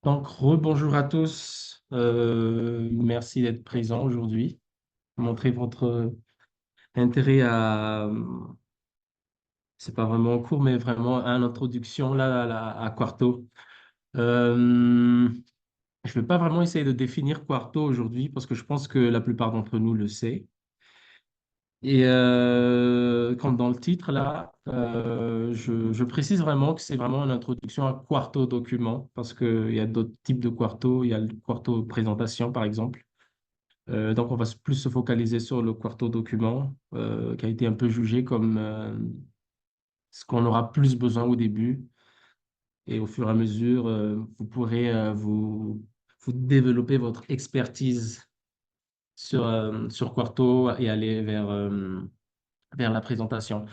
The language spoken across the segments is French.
Donc, rebonjour à tous. Merci d'être présents aujourd'hui. Montrer votre intérêt c'est pas vraiment en cours, mais vraiment à l'introduction là, à Quarto. Euh, je vais pas vraiment essayer de définir Quarto aujourd'hui parce que je pense que la plupart d'entre nous le sait. Et comme dans le titre là, je précise vraiment que c'est vraiment une introduction à Quarto document parce qu'il y a d'autres types de Quarto. Il y a le Quarto présentation par exemple. Donc, on va plus se focaliser sur le quarto document, qui a été un peu jugé comme ce qu'on aura plus besoin au début. Et au fur et à mesure, vous pourrez vous développer votre expertise sur Quarto et aller vers la présentation.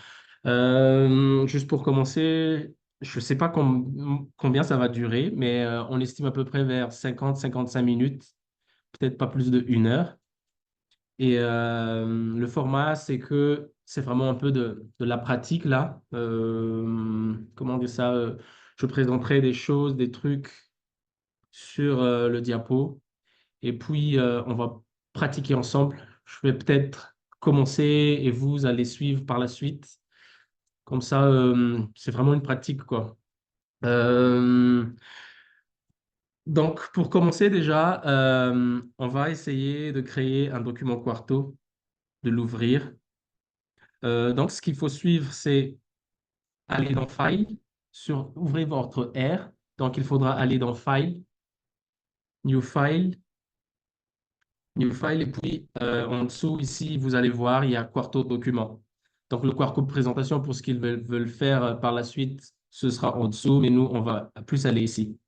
Juste pour commencer, je ne sais pas combien ça va durer, mais on estime à peu près vers 50-55 minutes, peut-être pas plus de 1 heure. Et le format, c'est que c'est vraiment un peu de la pratique là. Comment dire ça? Je présenterai des choses, des trucs sur le diapo. Et puis, on va pratiquer ensemble. Je vais peut-être commencer et vous allez suivre par la suite. Comme ça, c'est vraiment une pratique, quoi. Euh, donc, pour commencer déjà, on va essayer de créer un document Quarto, de l'ouvrir. Donc, ce qu'il faut suivre, c'est aller dans File, ouvrez votre R. Donc, il faudra aller dans File, New File, New File, et puis en dessous, ici, vous allez voir, il y a Quarto Document. Donc, le Quarto Présentation, pour ce qu'ils veulent faire par la suite, ce sera en dessous, mais nous, on va plus aller ici.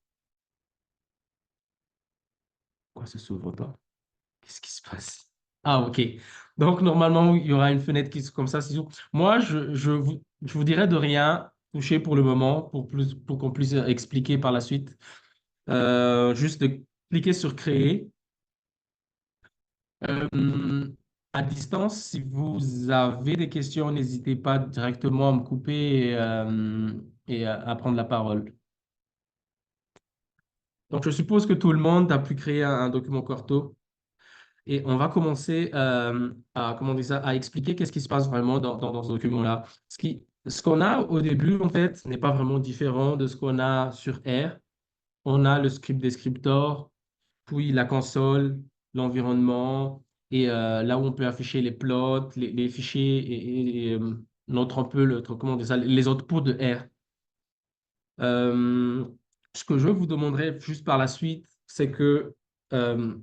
Pourquoi ça s'ouvre pas? Qu'est-ce qui se passe? Ah, OK. Donc, normalement, il y aura une fenêtre qui comme ça s'ouvre. Moi, je vous dirais de rien toucher pour le moment, pour qu'on puisse expliquer par la suite. Juste de cliquer sur Créer. Euh, à distance, si vous avez des questions, n'hésitez pas directement à me couper et à prendre la parole. Donc, je suppose que tout le monde a pu créer un document Corto. Et on va commencer comment dire ça, à expliquer qu'est-ce qui se passe vraiment dans ce document-là. Ce qu'on a au début, en fait, n'est pas vraiment différent de ce qu'on a sur R. On a le script descriptor, puis la console, l'environnement, et là où on peut afficher les plots, les fichiers notre un peu comment dire ça, les outputs de R. Euh, ce que je vous demanderai juste par la suite, c'est que euh,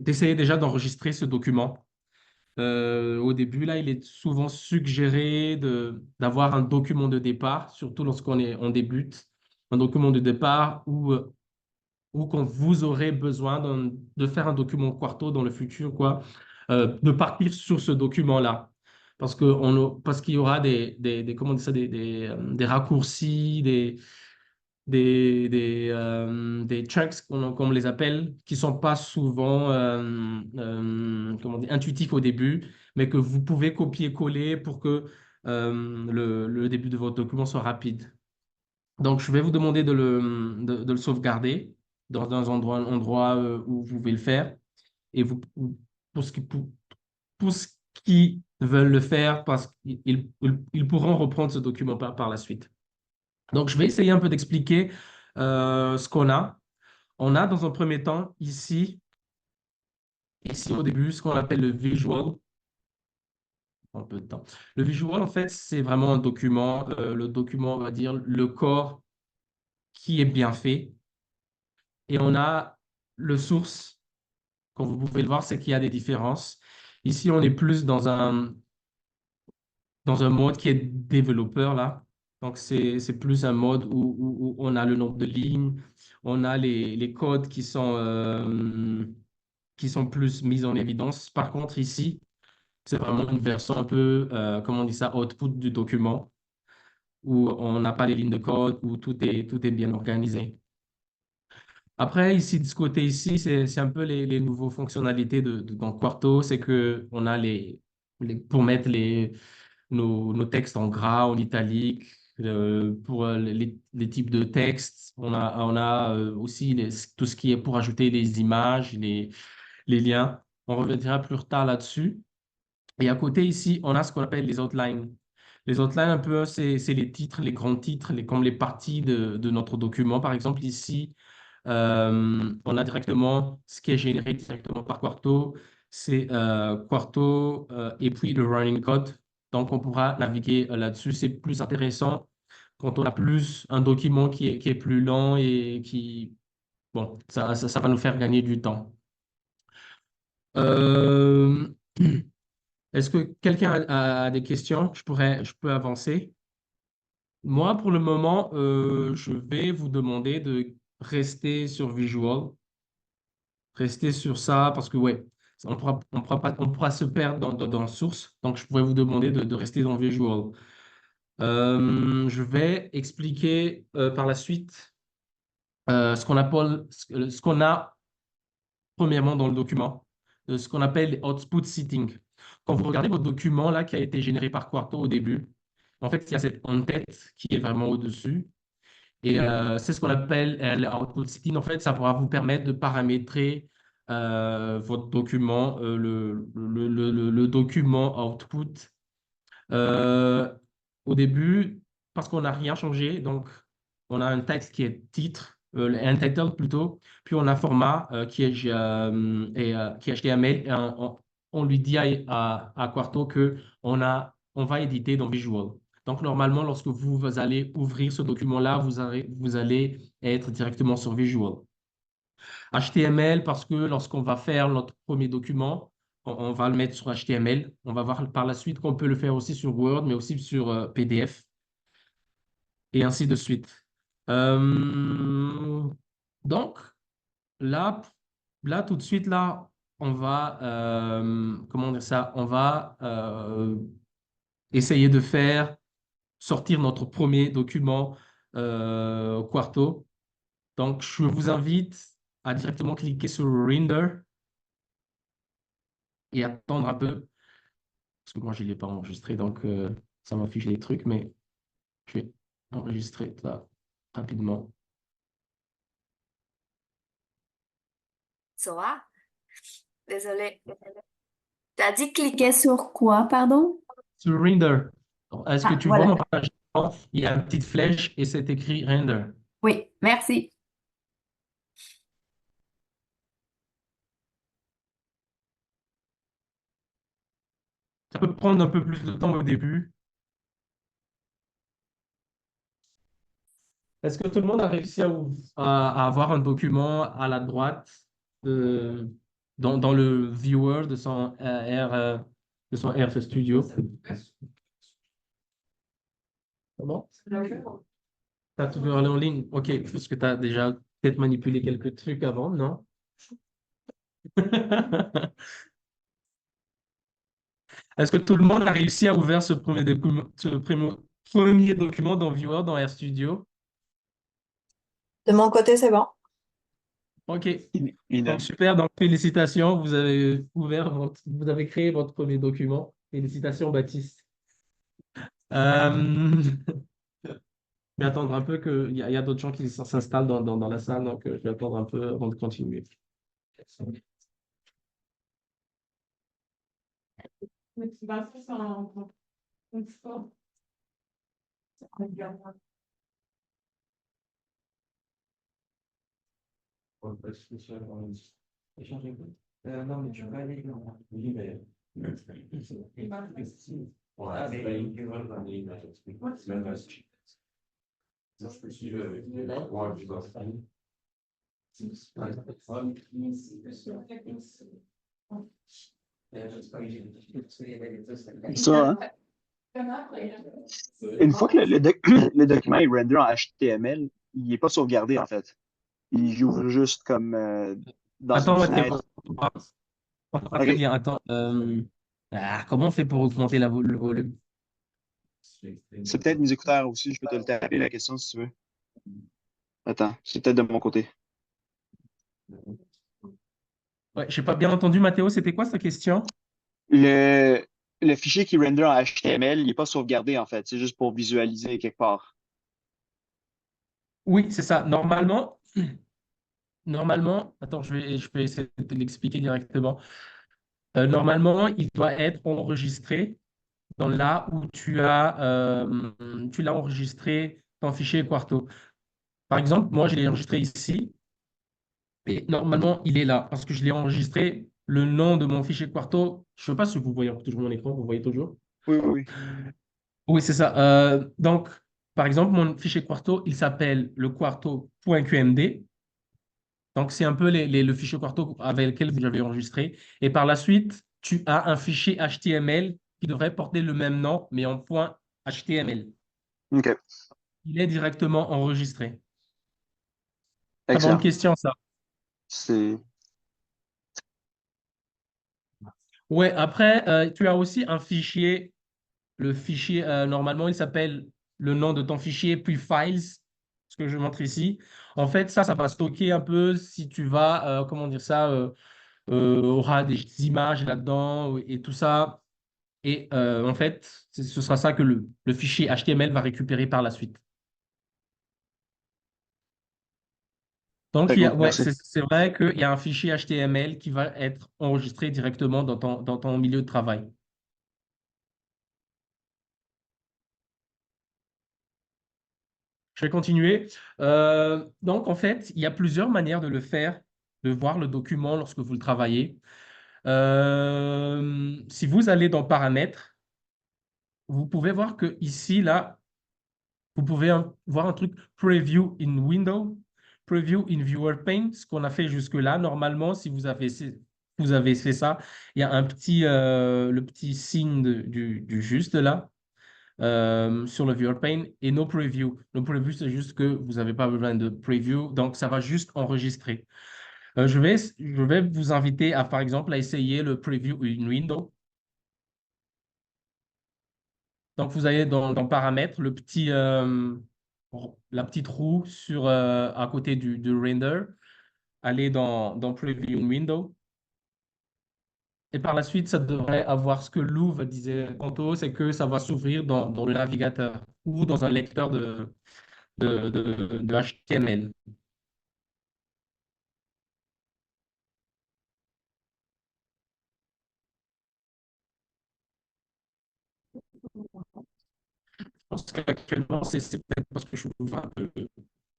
d'essayer déjà d'enregistrer ce document. Au début, là, il est souvent suggéré d'avoir un document de départ, surtout on débute, un document de départ ou quand vous aurez besoin de faire un document Quarto dans le futur, quoi, de partir sur ce document-là. Parce qu'il y aura comment on dit ça, des raccourcis, des chunks, comme on les appelle, qui sont pas souvent comment dire, intuitifs au début, mais que vous pouvez copier-coller pour que le début de votre document soit rapide. Donc, je vais vous demander de le sauvegarder dans un endroit où vous pouvez le faire. Et pour ce qui, pour ce qui veulent le faire, parce qu'ils pourront reprendre ce document par la suite. Donc, je vais essayer un peu d'expliquer ce qu'on a. On a dans un premier temps ici au début, ce qu'on appelle le visual. Un peu de temps. Le visual, en fait, c'est vraiment un document. Le document, on va dire, le corps qui est bien fait. Et on a le source, comme vous pouvez le voir, c'est qu'il y a des différences. Ici, on est plus dans un mode qui est développeur, là. Donc, c'est plus un mode où on a le nombre de lignes, on a les codes qui sont plus mis en évidence. Par contre, ici, c'est vraiment une version un peu, comment on dit ça, output du document, où on n'a pas les lignes de code, où tout est bien organisé. Après, ici, de ce côté ici, c'est un peu les nouveaux fonctionnalités dans Quarto, c'est que on a pour mettre nos textes en gras, en italique, Pour les types de textes, on a aussi tout ce qui est pour ajouter les images, les liens. On reviendra plus tard là-dessus. Et à côté ici, on a ce qu'on appelle les outlines. Les outlines, un peu, c'est les titres, les grands titres, comme les parties de notre document. Par exemple, ici, on a directement ce qui est généré directement par Quarto. C'est Quarto et puis le running code. Donc, on pourra naviguer là-dessus. C'est plus intéressant quand on a plus un document qui est plus lent et qui, bon, ça va nous faire gagner du temps. Euh, Est-ce que quelqu'un a des questions? Je peux avancer. Moi, pour le moment, je vais vous demander de rester sur Visual, rester sur ça parce que, ouais, on pourra se perdre dans Source. Donc, je pourrais vous demander de rester dans Visual. Je vais expliquer par la suite ce qu'on a premièrement dans le document, ce qu'on appelle output seating. Quand vous regardez votre document là qui a été généré par Quarto au début, en fait, il y a cette en-tête qui est vraiment au-dessus. Et c'est ce qu'on appelle l'output seating. En fait, ça pourra vous permettre de paramétrer votre document, le document output euh, au début, parce qu'on n'a rien changé, donc on a un texte qui est titre, un title plutôt, puis on a un format qui est HTML, et on lui dit à Quarto que on va éditer dans Visual. Donc normalement, lorsque vous allez ouvrir ce document-là, vous allez être directement sur Visual. HTML, parce que lorsqu'on va faire notre premier document, on va le mettre sur HTML. On va voir par la suite qu'on peut le faire aussi sur Word, mais aussi sur PDF, et ainsi de suite. Euh, donc, là, là, tout de suite, là, on va, comment dire ça, on va essayer de faire sortir notre premier document Quarto. Donc, je vous invite à directement cliquer sur Render et attendre un peu, parce que moi, je ne l'ai pas enregistré, donc ça m'affiche les trucs, mais je vais enregistrer ça rapidement. Zoa, désolé. T'as dit cliquer sur quoi, pardon? Sur Render, est-ce que Ah, tu vois voilà. mon partage d'écran? Il y a une petite flèche et c'est écrit Render. Oui, merci. Ça peut prendre un peu plus de temps au début. Est-ce que tout le monde a réussi à avoir un document à la droite de, dans le viewer de son RF Studio? Comment? Tu as toujours allé en ligne? OK, parce que tu as déjà peut-être manipulé quelques trucs avant, non? Est-ce que tout le monde a réussi à ouvrir premier document dans Viewer, dans RStudio? De mon côté, c'est bon. OK. Donc, Idem. super. Donc, félicitations. Vous avez créé votre premier document. Félicitations, Baptiste. Euh, je vais attendre un peu il y a d'autres gens qui s'installent dans la salle, donc je vais attendre un peu avant de continuer. Non, mais tu vas aller oui, mais... Ça, hein? Une fois que le document est rendu en HTML, il n'est pas sauvegardé, en fait. Il ouvre juste comme dans une Attends, Mathéo, fenêtre. on va très OK. bien. Attends, comment on fait pour augmenter le volume? C'est peut-être mes écouteurs aussi. Je peux te le taper la question si tu veux. Attends, c'est peut-être de mon côté. Ouais, j'ai pas bien entendu, Mathéo, c'était quoi sa question? Le, le fichier qui render en HTML, il n'est pas sauvegardé en fait. C'est juste pour visualiser quelque part. Oui, c'est ça. Normalement, attends, je vais essayer de te l'expliquer directement. Normalement, il doit être enregistré dans là où tu l'as enregistré ton fichier Quarto. Par exemple, moi, je l'ai enregistré ici et normalement, il est là parce que je l'ai enregistré. Le nom de mon fichier Quarto, je ne sais pas si vous voyez toujours mon écran, vous voyez toujours? Oui, oui, oui. Oui, c'est ça. Donc, par exemple, mon fichier Quarto, il s'appelle le quarto.qmd. Donc, c'est un peu le fichier Quarto avec lequel vous avez enregistré. Et par la suite, tu as un fichier HTML qui devrait porter le même nom, mais en point HTML. OK. Il est directement enregistré. Très bonne Excellent. question, ça. C'est. Ouais, après, tu as aussi un fichier. Le fichier, normalement, il s'appelle le nom de ton fichier, puis files, ce que je montre ici. En fait, ça va stocker un peu si tu vas, comment dire ça, aura des images là-dedans et tout ça. Et en fait, ce sera ça que le fichier HTML va récupérer par la suite. Donc, Très cool. ouais, Merci. c'est vrai qu'il y a un fichier HTML qui va être enregistré directement dans ton milieu de travail. Je vais continuer. Donc, en fait, il y a plusieurs manières de le faire, de voir le document lorsque vous le travaillez. Si vous allez dans Paramètres, vous pouvez voir que ici, là, vous pouvez voir un truc Preview in Window, Preview in Viewer Pane, ce qu'on a fait jusque-là. Normalement, si vous avez fait ça, il y a le petit signe du juste là. Sur le Viewer Pane et no preview. No preview, c'est juste que vous n'avez pas besoin de preview, donc ça va juste enregistrer. Je vais vous inviter à, par exemple, à essayer le preview in window. Donc, vous allez dans Paramètres, la petite roue à côté du render. Allez dans Preview in Window. Et par la suite, ça devrait avoir ce que Louvre disait tantôt, c'est que ça va s'ouvrir dans le navigateur ou dans un lecteur de HTML. Je pense qu'actuellement, c'est peut-être parce que je trouve un peu de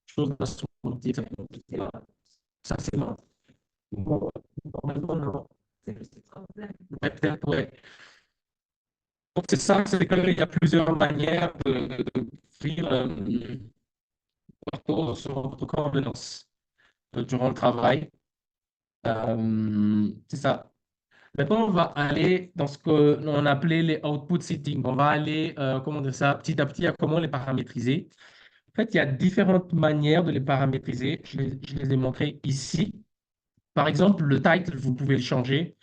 choses dans son outil, ça c'est lent. Bon, normalement, non. Ouais, peut-être, ouais. Donc, c'est ça, c'est qu'il y a plusieurs manières d'offrir sur votre coordonnance durant le travail. C'est ça. Maintenant, on va aller dans ce qu'on appelait les output settings. On va aller, comment dire ça, petit à petit à comment les paramétriser. En fait, il y a différentes manières de les paramétriser. Je les ai montrées ici. Par exemple, le title, vous pouvez le changer.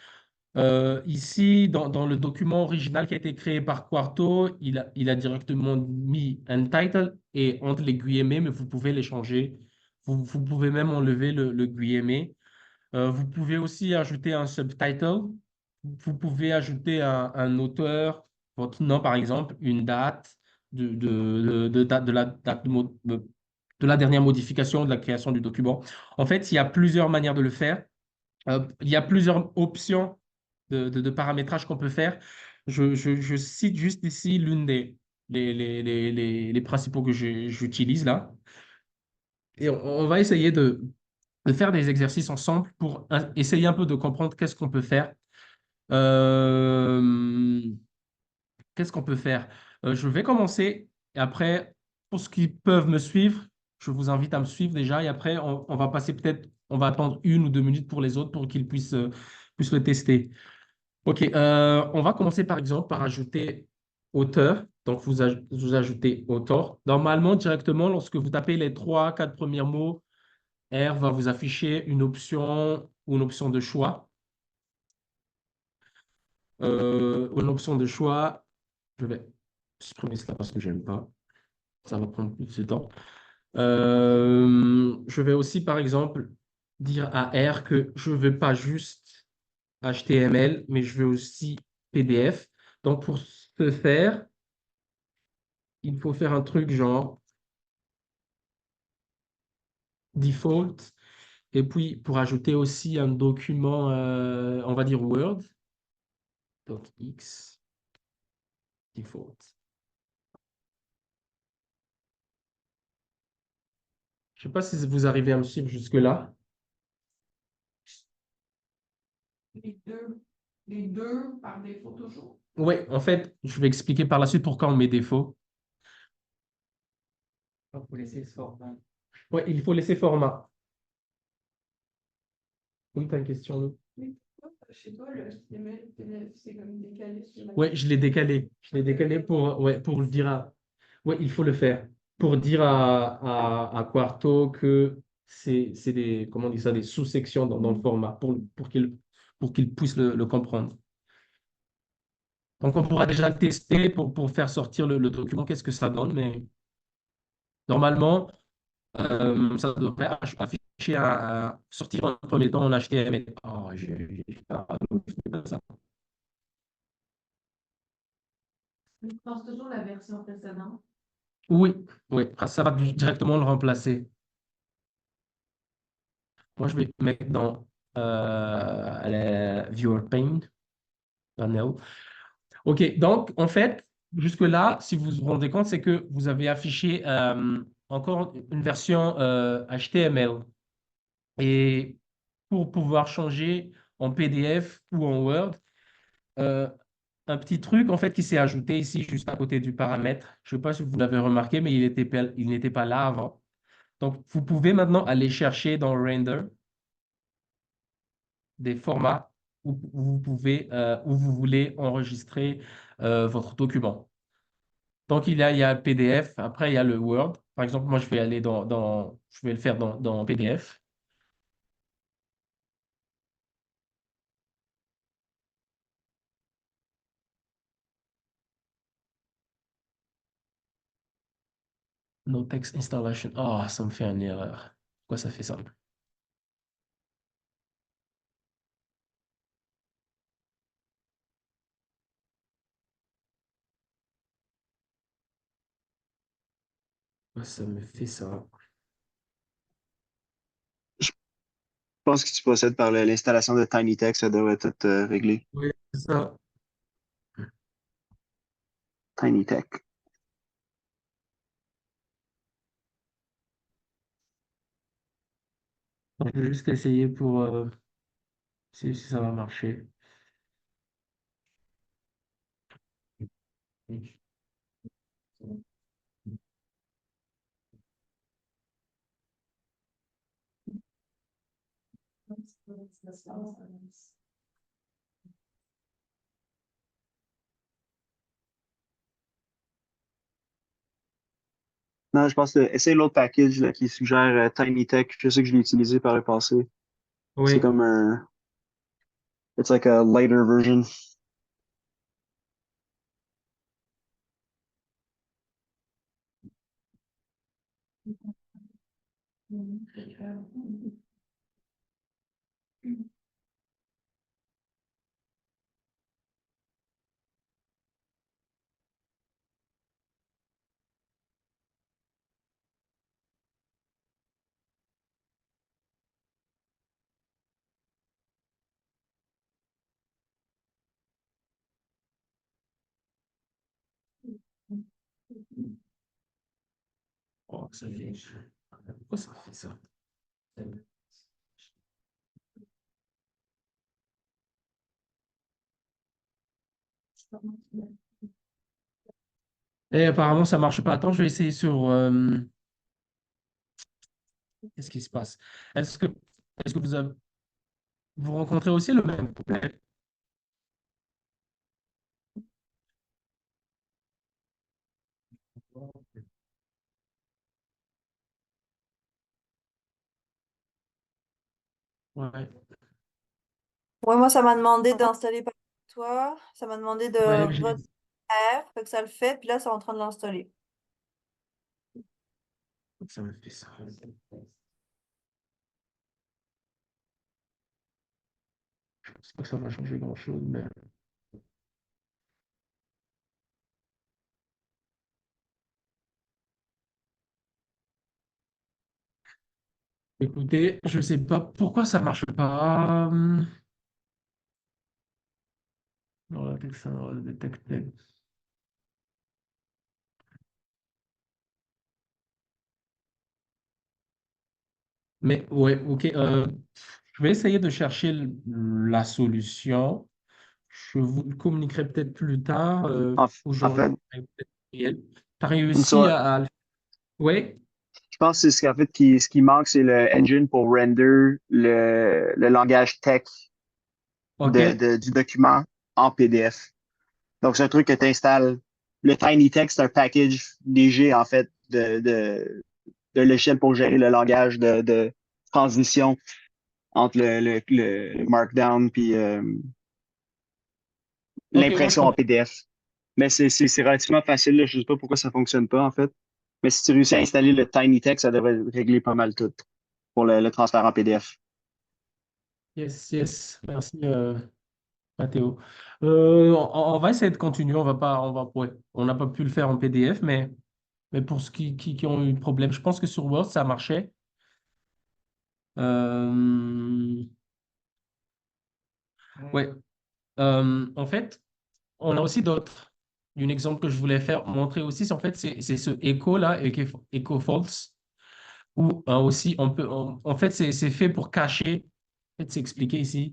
Ici, dans le document original qui a été créé par Quarto, il a directement mis un title et entre les guillemets, mais vous pouvez les changer. Vous pouvez même enlever le guillemet. Vous pouvez aussi ajouter un subtitle. Vous pouvez ajouter un auteur, votre nom par exemple, une date de la date de la dernière modification de la création du document. En fait, il y a plusieurs manières de le faire. Il y a plusieurs options de paramétrage qu'on peut faire. Je cite juste ici l'une les principaux que j'utilise là. Et on va essayer de faire des exercices ensemble pour essayer un peu de comprendre qu'est-ce qu'on peut faire. Euh, Qu'est-ce qu'on peut faire? Je vais commencer et après, pour ceux qui peuvent me suivre, je vous invite à me suivre déjà et après, on va passer peut-être, on va attendre 1 ou 2 minutes pour les autres pour qu'ils puissent le tester. OK, on va commencer par exemple par ajouter auteur. Donc, vous ajoutez auteur. Normalement, directement, lorsque vous tapez les 3, 4 premiers mots, R va vous afficher une option ou une option de choix. Une option de choix, je vais supprimer cela parce que je n'aime pas. Ça va prendre plus de temps. Je vais aussi, par exemple, dire à R que je ne veux pas juste HTML, mais je veux aussi PDF. Donc, pour ce faire, il faut faire un truc genre default. Et puis, pour ajouter aussi un document, on va dire Word, docx default. Je ne sais pas si vous arrivez à me suivre jusque-là. Les deux par défaut toujours. Oui, en fait, je vais expliquer par la suite pourquoi on met défaut. Il faut laisser ce format. Oui, il faut laisser format. Oui, tu as une question, Lou? Chez toi, le HTML, c'est comme décalé sur la... Oui, je l'ai décalé. Je l'ai décalé pour, ouais, pour le dire à... Oui, il faut le faire. Pour dire à Quarto que c'est des, comment on dit ça, des sous-sections dans le format pour qu'il puisse le comprendre. Donc, on pourra déjà le tester pour faire sortir le document, qu'est-ce que ça donne, mais normalement, ça devrait afficher sortir en premier temps en HTML. Oh, j'ai pas ça. Je pense toujours la version précédente. Oui, oui, ça va directement le remplacer. Moi, je vais mettre dans Viewer Pane, panel. OK, donc, en fait, jusque-là, si vous vous rendez compte, c'est que vous avez affiché encore une version HTML. Et pour pouvoir changer en PDF ou en Word, euh, un petit truc en fait qui s'est ajouté ici juste à côté du paramètre. Je ne sais pas si vous l'avez remarqué, mais il n'était pas là avant. Donc, vous pouvez maintenant aller chercher dans Render des formats où vous pouvez, où vous voulez enregistrer votre document. Donc, il y a le PDF, après il y a le Word. Par exemple, moi, je vais aller je vais le faire dans PDF. No text installation. Ah, ça me fait une erreur. Pourquoi ça fait ça? Pourquoi ça me fait ça? Je pense que tu procèdes par l'installation de TinyText, ça devrait être réglé. Oui, c'est ça. TinyText. Donc, je vais juste essayer pour si ça va marcher. Non, je pense que essaye l'autre package là, qui suggère TinyText. Je sais que je l'ai utilisé par le passé. C'est Oui. comme un. It's like a lighter version. Oh, ça fait... Pourquoi ça fait ça? Et apparemment, ça marche pas. Attends, je vais essayer sur... qu'est-ce qui se passe? Est-ce que, est-ce que vous rencontrez aussi le même problème? Ouais. Ouais, moi, ça m'a demandé d'installer par toi. Ça m'a demandé de Ouais, refaire. Fait que ça le fait. Puis là, c'est en train de l'installer. ça me fait ça. Je pense pas que ça va changer grand-chose, mais... Écoutez, je sais pas pourquoi ça marche pas. Dans la texte, détecter. Mais ouais, ok. Je vais essayer de chercher la solution. Je vous le communiquerai peut-être plus tard, En aujourd'hui. fait, Peut-être Gabriel. T'as réussi à. Oui, je pense que ce qu'en fait, ce qui manque, c'est le engine pour render le langage text ok. du document en PDF. Donc, c'est un truc que tu installes. Le Tiny Text, c'est un package léger, en fait, de logiciel pour gérer le langage de transition entre le Markdown puis Ok, moi je l'impression en comprends. PDF. Mais c'est relativement facile, là. Je ne sais pas pourquoi ça ne fonctionne pas, en fait. Mais si tu réussis à installer le Tiny Text, ça devrait régler pas mal tout pour le transfert en PDF. Yes, yes. Merci, Mathéo. On va essayer de continuer. On va pas, ouais, on n'a pas pu le faire en PDF, mais pour ceux qui ont eu le problème, je pense que sur Word, ça marchait. Euh, ouais. En fait, on a aussi d'autres. Un exemple que je voulais faire, montrer aussi, c'est en fait, c'est ce echo là, echo false, où aussi on peut, en fait, c'est fait pour cacher. En fait, c'est expliqué ici.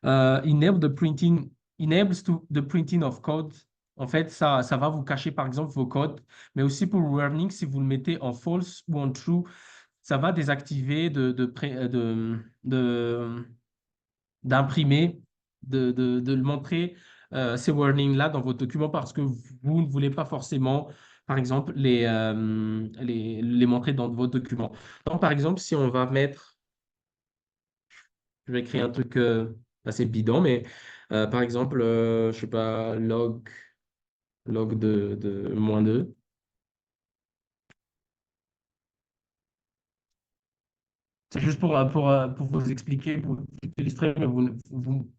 Enable the printing, enables the printing of code. En fait, ça va vous cacher par exemple vos codes, mais aussi pour warning, si vous le mettez en false ou en true, ça va désactiver d'imprimer, de le montrer, ces warnings-là dans votre document parce que vous ne voulez pas forcément, par exemple, les montrer dans votre document. Donc, par exemple, si on va mettre, je vais créer un truc assez bidon, mais par exemple, je sais pas, log de -2. C'est juste pour vous expliquer, pour vous illustrer, mais vous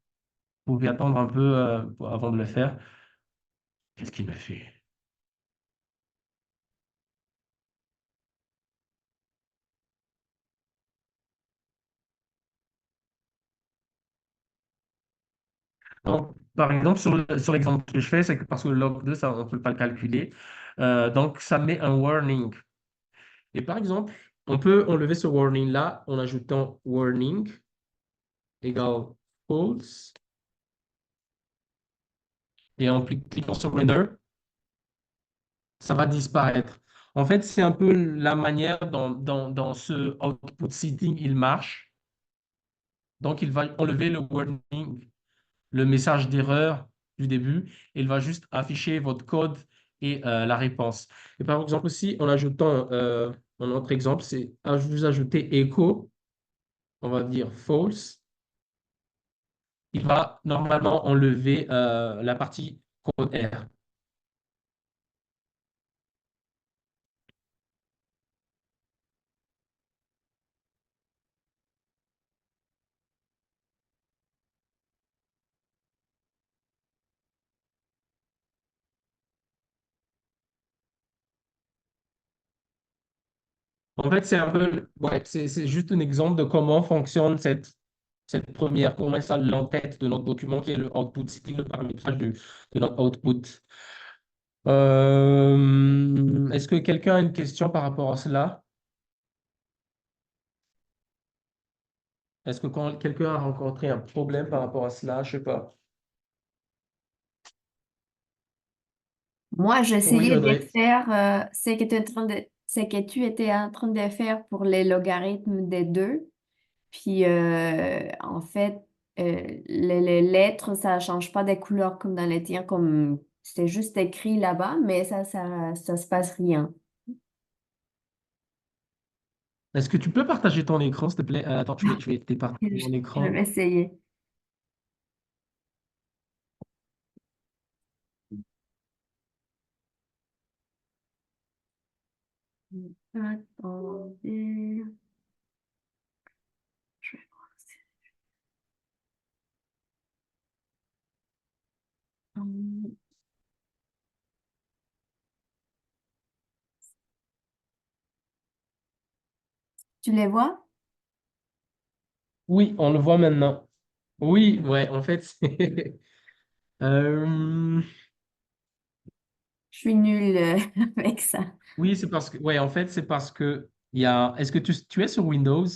pouvez attendre un peu avant de le faire. Qu'est-ce qu'il m'a fait? Donc, par exemple, sur l'exemple que je fais, c'est que parce que le log 2, ça, on ne peut pas le calculer. Donc, ça met un warning. Et par exemple, on peut enlever ce warning-là en ajoutant warning égale false et en cliquant sur render, ça va disparaître. En fait, c'est un peu la manière dont ce output setting il marche. Donc, il va enlever le warning, le message d'erreur du début, et il va juste afficher votre code et la réponse. Et par exemple aussi, en ajoutant un autre exemple, c'est vous ajoutez echo, on va dire false, il va normalement enlever la partie code R. En fait, c'est un peu, ouais, c'est juste un exemple de comment fonctionne cette première, comment ça l'entête de notre document qui est le output, c'est le paramétrage de notre output. Est-ce que quelqu'un a une question par rapport à cela? Est-ce que quand quelqu'un a rencontré un problème par rapport à cela, je sais pas. Moi, Oui, j'essayais de Audrey. faire ce que tu étais en train de faire pour les logarithmes des deux. Puis, en fait, les lettres, ça change pas des couleurs comme dans les tiens, comme c'est juste écrit là-bas, mais ça se passe rien. Est-ce que tu peux partager ton écran, s'il te plaît? Attends, je vais partager Je, mon je vais écran. essayer. Attendez. Je vais voir si- Tu les vois? Oui, on le voit maintenant. Oui, ouais, en fait, c'est... Euh, Je suis nulle avec ça. oui, c'est parce que... Ouais, en fait, c'est parce que il y a... Est-ce que tu es sur Windows?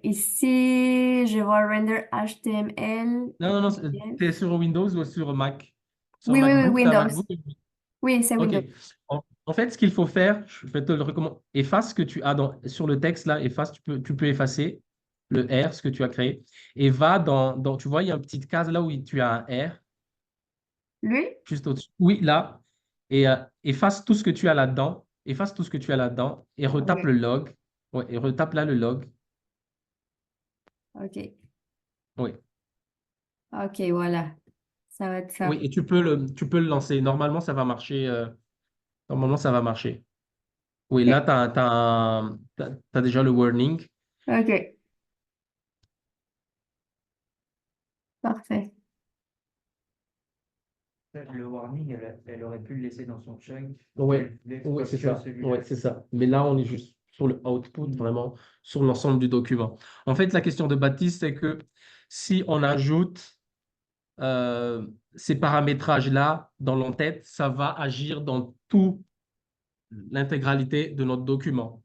Ici, je vois render HTML. Non, non, non, tu es sur Windows ou sur Mac? Sur Oui, oui, oui, MacBook, tu as Windows. MacBook? Oui, c'est OK. Windows. En fait, ce qu'il faut faire, je vais te le recommander. Efface ce que tu as sur le texte là, efface, tu peux effacer le R, ce que tu as créé, et va tu vois, il y a une petite case là où tu as un R, Lui? juste au-dessus. Oui, là. Et efface tout ce que tu as là-dedans. Efface tout ce que tu as là-dedans et retape Oui. le log. Ouais, et retape là le log. OK. Oui. OK, voilà. Ça va être Oui, ça. et tu peux le lancer. Normalement, ça va marcher. Normalement, ça va marcher. Oui, là, OK. tu as déjà le warning. OK. Parfait. Le warning, elle aurait pu le laisser dans son chunk. Oui, Dès ouais, c'est que ça. celui-là. Ouais, c'est ça. Mais là, on est juste sur le output, vraiment, sur l'ensemble du document. En fait, la question de Baptiste, c'est que si on ajoute ces paramétrages-là dans l'entête, ça va agir dans toute l'intégralité de notre document.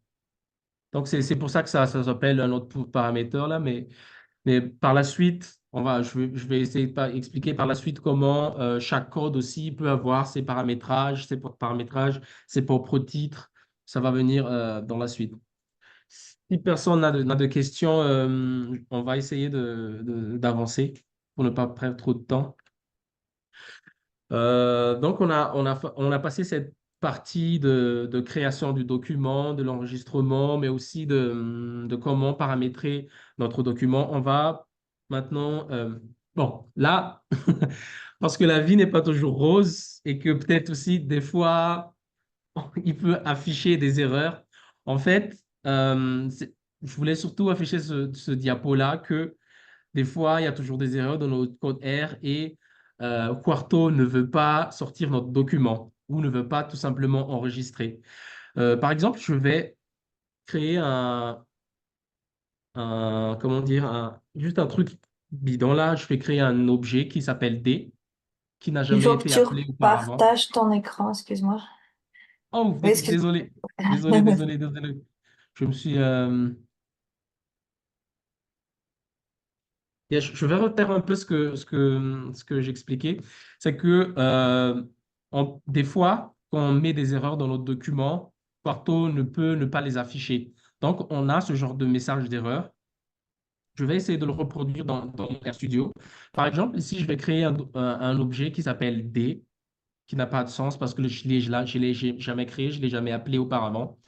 Donc, c'est pour ça que ça s'appelle un output paramètre là, mais par la suite, je vais essayer de expliquer par la suite comment chaque code aussi peut avoir ses paramétrages, ses propres titres. Ça va venir dans la suite. Si personne n'a de questions, on va essayer d'avancer pour ne pas perdre trop de temps. Donc, on a passé cette partie de création du document, de l'enregistrement, mais aussi de comment paramétrer notre document. On va maintenant, bon, là, parce que la vie n'est pas toujours rose et que peut-être aussi des fois, il peut afficher des erreurs. En fait, je voulais surtout afficher ce diapo-là que des fois, il y a toujours des erreurs dans notre code R et Quarto ne veut pas sortir notre document ou ne veut pas tout simplement enregistrer. Par exemple, je vais créer comment dire, juste un truc bidon là. Je vais créer un objet qui s'appelle D, qui n'a Il jamais faut que été tu appelé auparavant. partages ton écran, excuse-moi. Oh, Oui, excuse. désolé, désolé, désolé, désolé. Je me suis, et je vais refaire un peu ce que j'expliquais. C'est que des fois, quand on met des erreurs dans notre document, Quarto ne peut ne pas les afficher. Donc, on a ce genre de message d'erreur. Je vais essayer de le reproduire dans RStudio. Par exemple, ici, je vais créer un objet qui s'appelle D, qui n'a pas de sens parce que je l'ai jamais créé, je ne l'ai jamais appelé auparavant.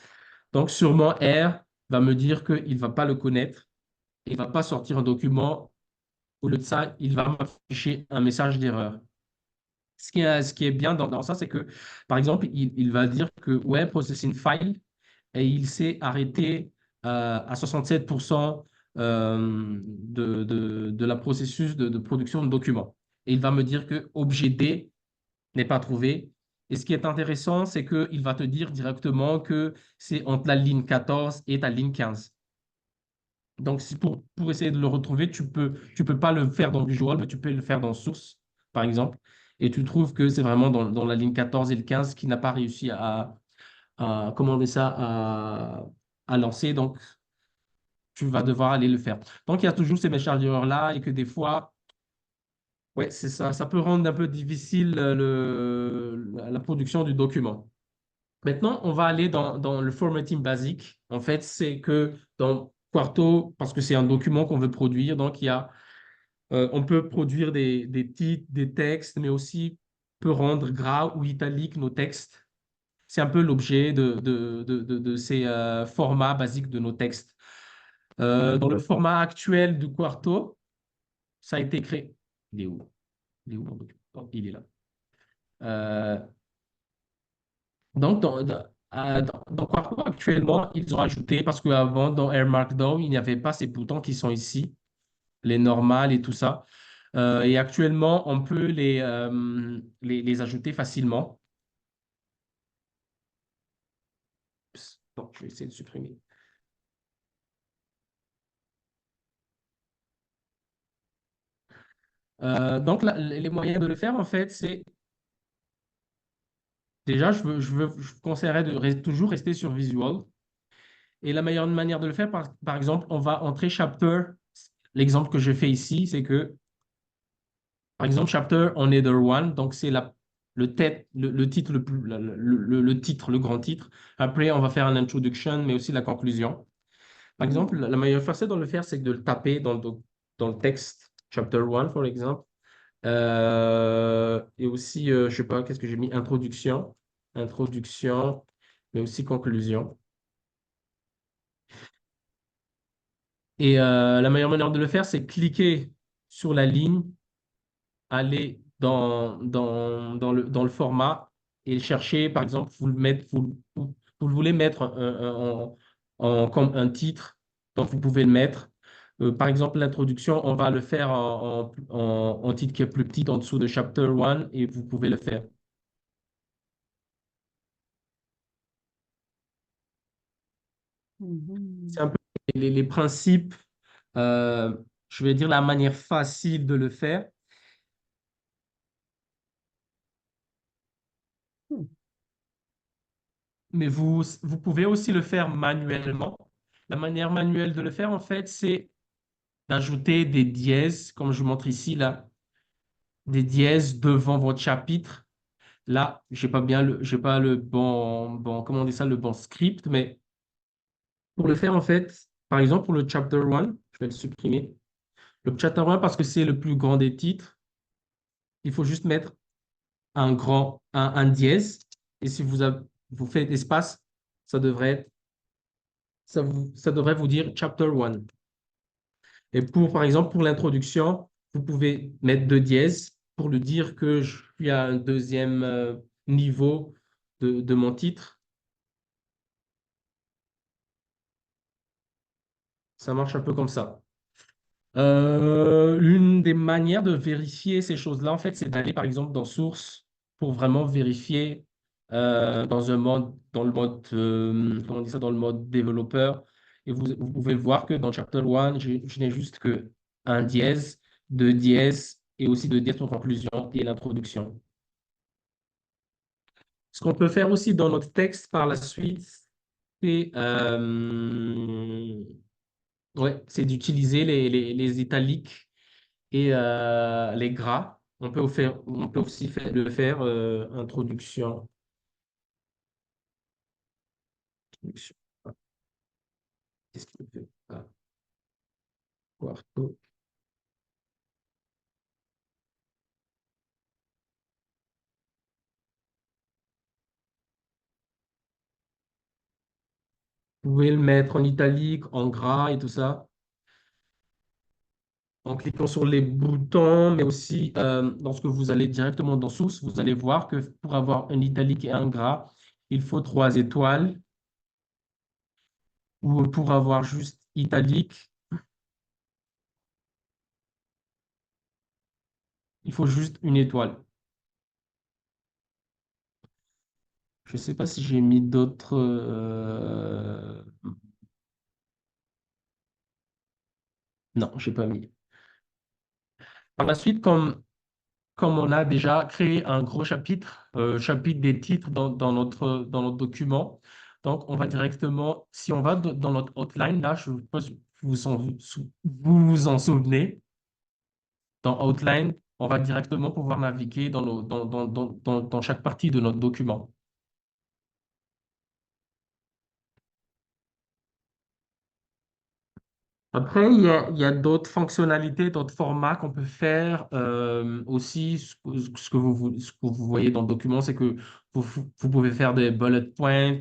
Donc, sûrement, R va me dire qu'il ne va pas le connaître et il ne va pas sortir un document. Au lieu de ça, il va m'afficher un message d'erreur. Ce qui est bien dans ça, c'est que, par exemple, il va dire que Web Processing File, et il s'est arrêté à 67% de la processus de production de documents. Et il va me dire que objet D n'est pas trouvé. Et ce qui est intéressant, c'est qu'il va te dire directement que c'est entre la ligne 14 et ta ligne 15. Donc, si pour essayer de le retrouver, tu peux pas le faire dans Visual, mais tu peux le faire dans Source, par exemple. Et tu trouves que c'est vraiment dans la ligne 14 et le 15 qui n'a pas réussi comment on dit ça, à lancer. Donc, tu vas devoir aller le faire. Donc, il y a toujours ces messages d'erreur-là et que des fois, ouais, c'est ça, ça peut rendre un peu difficile la production du document. Maintenant, on va aller dans le formatting basique. En fait, c'est que dans Quarto, parce que c'est un document qu'on veut produire, donc on peut produire des titres, des textes, mais aussi peut rendre gras ou italique nos textes. C'est un peu l'objet de ces formats basiques de nos textes. Dans le format actuel du Quarto, ça a été créé. Il est où? Il est où mon document? Oh, il est là. Euh, Donc, dans Quarko, actuellement, ils ont ajouté, parce qu'avant, dans Air Markdown, il n'y avait pas ces boutons qui sont ici, les normales et tout ça. Et actuellement, on peut les ajouter facilement. Donc, je vais essayer de supprimer. Donc, les moyens de le faire, en fait, c'est déjà, je vous conseillerais de toujours rester sur Visual. Et la meilleure manière de le faire, par exemple, on va entrer chapter. L'exemple que je fais ici, c'est que, par exemple, chapter on Header 1, donc c'est le titre le titre, le grand titre. Après, on va faire un introduction, mais aussi la conclusion. Par exemple, la meilleure façon de le faire, c'est de le taper dans le texte, chapter 1, par exemple. Et aussi, je sais pas, qu'est-ce que j'ai mis? Introduction, mais aussi conclusion. Et la meilleure manière de le faire, c'est cliquer sur la ligne, aller dans le format et chercher, par exemple, vous le voulez mettre comme un titre, donc vous pouvez le mettre. Par exemple, l'introduction, on va le faire en titre qui est plus petit en dessous de chapter 1 et vous pouvez le faire. C'est un peu les principes, euh, je vais dire la manière facile de le faire. Mais vous pouvez aussi le faire manuellement. La manière manuelle de le faire, en fait, c'est d'ajouter des dièses, comme je vous montre ici, là, des dièses devant votre chapitre. Là, j'ai pas le comment on dit ça, le bon script, mais pour le faire, en fait, par exemple, pour le chapter 1, je vais le supprimer. Le chapter 1, parce que c'est le plus grand des titres, il faut juste mettre un dièse. Et si vous faites espace, ça devrait être ça devrait vous dire chapter 1. Et par exemple, pour l'introduction, vous pouvez mettre deux dièses pour le dire que je suis à un deuxième niveau de mon titre. Ça marche un peu comme ça. L'une des manières de vérifier ces choses-là, en fait, c'est d'aller, par exemple, dans Source pour vraiment vérifier dans le mode, comment on dit ça, dans le mode développeur. Et vous pouvez voir que dans Chapter 1, je n'ai juste que un dièse, deux dièses et aussi deux dièses en conclusion et l'introduction. Ce qu'on peut faire aussi dans notre texte par la suite, c'est c'est d'utiliser les italiques et les gras. On peut aussi le faire introduction. Ah, qu'est-ce qu'il fait? Ah, quarto. Vous pouvez le mettre en italique, en gras et tout ça, en cliquant sur les boutons, mais aussi lorsque vous allez directement dans Source, vous allez voir que pour avoir un italique et un gras, il faut 3 étoiles. Ou pour avoir juste italique, il faut juste une étoile. Je ne sais pas si j'ai mis d'autres. Non, je n'ai pas mis. Par la suite, comme on a déjà créé un gros chapitre des titres dans notre document, donc on va directement, si on va dans notre outline, là, je ne sais pas si vous vous en souvenez, dans outline, on va directement pouvoir naviguer dans chaque partie de notre document. Après, il y a d'autres fonctionnalités, d'autres formats qu'on peut faire aussi. Ce que vous voyez dans le document, c'est que vous pouvez faire des bullet points,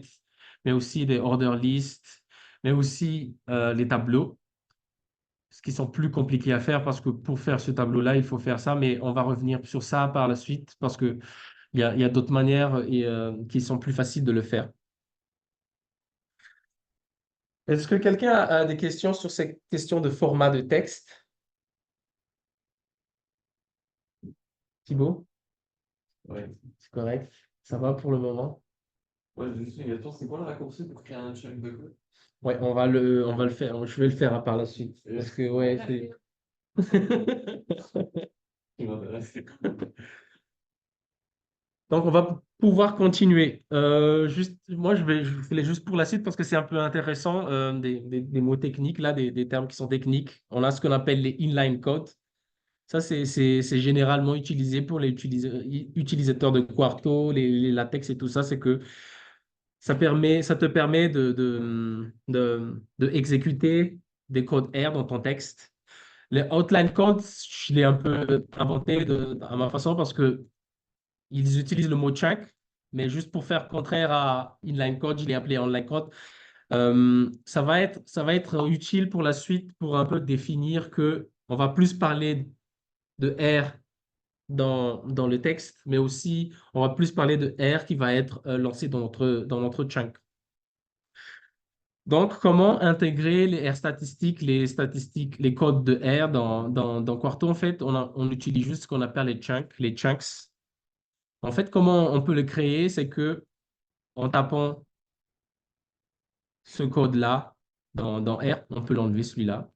mais aussi des order lists, mais aussi les tableaux, ce qui sont plus compliqués à faire parce que pour faire ce tableau-là, il faut faire ça, mais on va revenir sur ça par la suite parce que il y a d'autres manières qui sont plus faciles de le faire. Est-ce que quelqu'un a des questions sur ces questions de format de texte? Thibaut? Ouais, c'est correct. Ça va pour le moment? Ouais, juste une question, c'est quoi le raccourci pour créer un check de code? Ouais, on va le faire. Je vais le faire par la suite. Parce que, ouais, c'est. qui m'intéresse. Donc, on va pouvoir continuer. Moi, je voulais juste pour la suite parce que c'est un peu intéressant, des mots techniques, là, des termes qui sont techniques. On a ce qu'on appelle les inline codes. Ça, c'est généralement utilisé pour les utilisateurs de Quarto, les latex et tout ça. C'est que ça te permet de exécuter des codes R dans ton texte. Les outline codes, je l'ai un peu inventé à ma façon parce que ils utilisent le mot chunk, mais juste pour faire contraire à inline code, je l'ai appelé online code. Ça va être utile pour la suite pour un peu définir que on va plus parler de R dans le texte, mais aussi on va plus parler de R qui va être lancé dans notre chunk. Donc, comment intégrer les R statistiques, les codes de R dans Quarto? En fait, on utilise juste ce qu'on appelle les chunks. En fait, comment on peut le créer, c'est que en tapant ce code-là dans R, on peut l'enlever celui-là.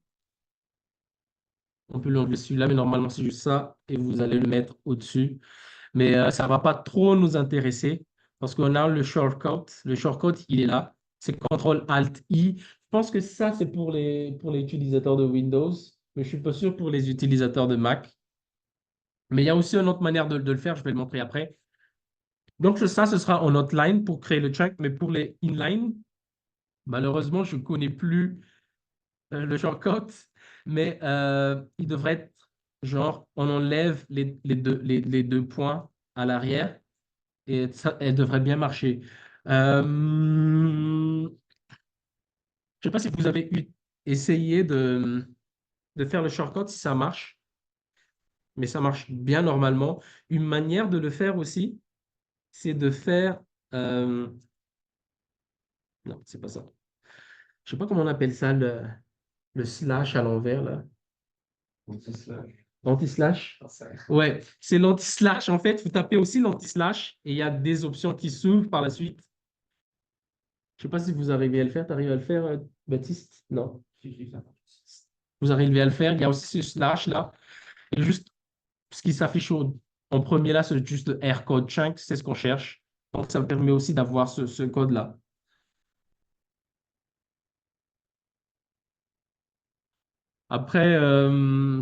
On peut l'enlever celui-là, mais normalement, c'est juste ça, et vous allez le mettre au-dessus. Mais ça ne va pas trop nous intéresser parce qu'on a le shortcut. Le shortcut, il est là. C'est CTRL-ALT-I. Je pense que ça, c'est pour les utilisateurs de Windows, mais je ne suis pas sûr pour les utilisateurs de Mac. Mais il y a aussi une autre manière de le faire, je vais le montrer après. Donc, ça, ce sera en outline pour créer le chunk, mais pour les inline, malheureusement, je ne connais plus le shortcut, mais il devrait être genre, on enlève les deux points à l'arrière et ça, elle devrait bien marcher. Je ne sais pas si vous avez essayé de faire le shortcut, si ça marche, mais ça marche bien normalement. Une manière de le faire aussi, c'est de faire... euh, non, c'est pas ça. Je sais pas comment on appelle ça, le slash à l'envers, là. Anti-slash? Ouais, c'est l'anti-slash. En fait, vous tapez aussi l'anti-slash et il y a des options qui s'ouvrent par la suite. Je sais pas si vous arrivez à le faire. Tu arrives à le faire, Baptiste? Non. Vous arrivez à le faire. Il y a aussi ce slash là. Et juste ce qui s'affiche en premier là, c'est juste le R code chunk. C'est ce qu'on cherche. Donc, ça me permet aussi d'avoir ce code-là. Après,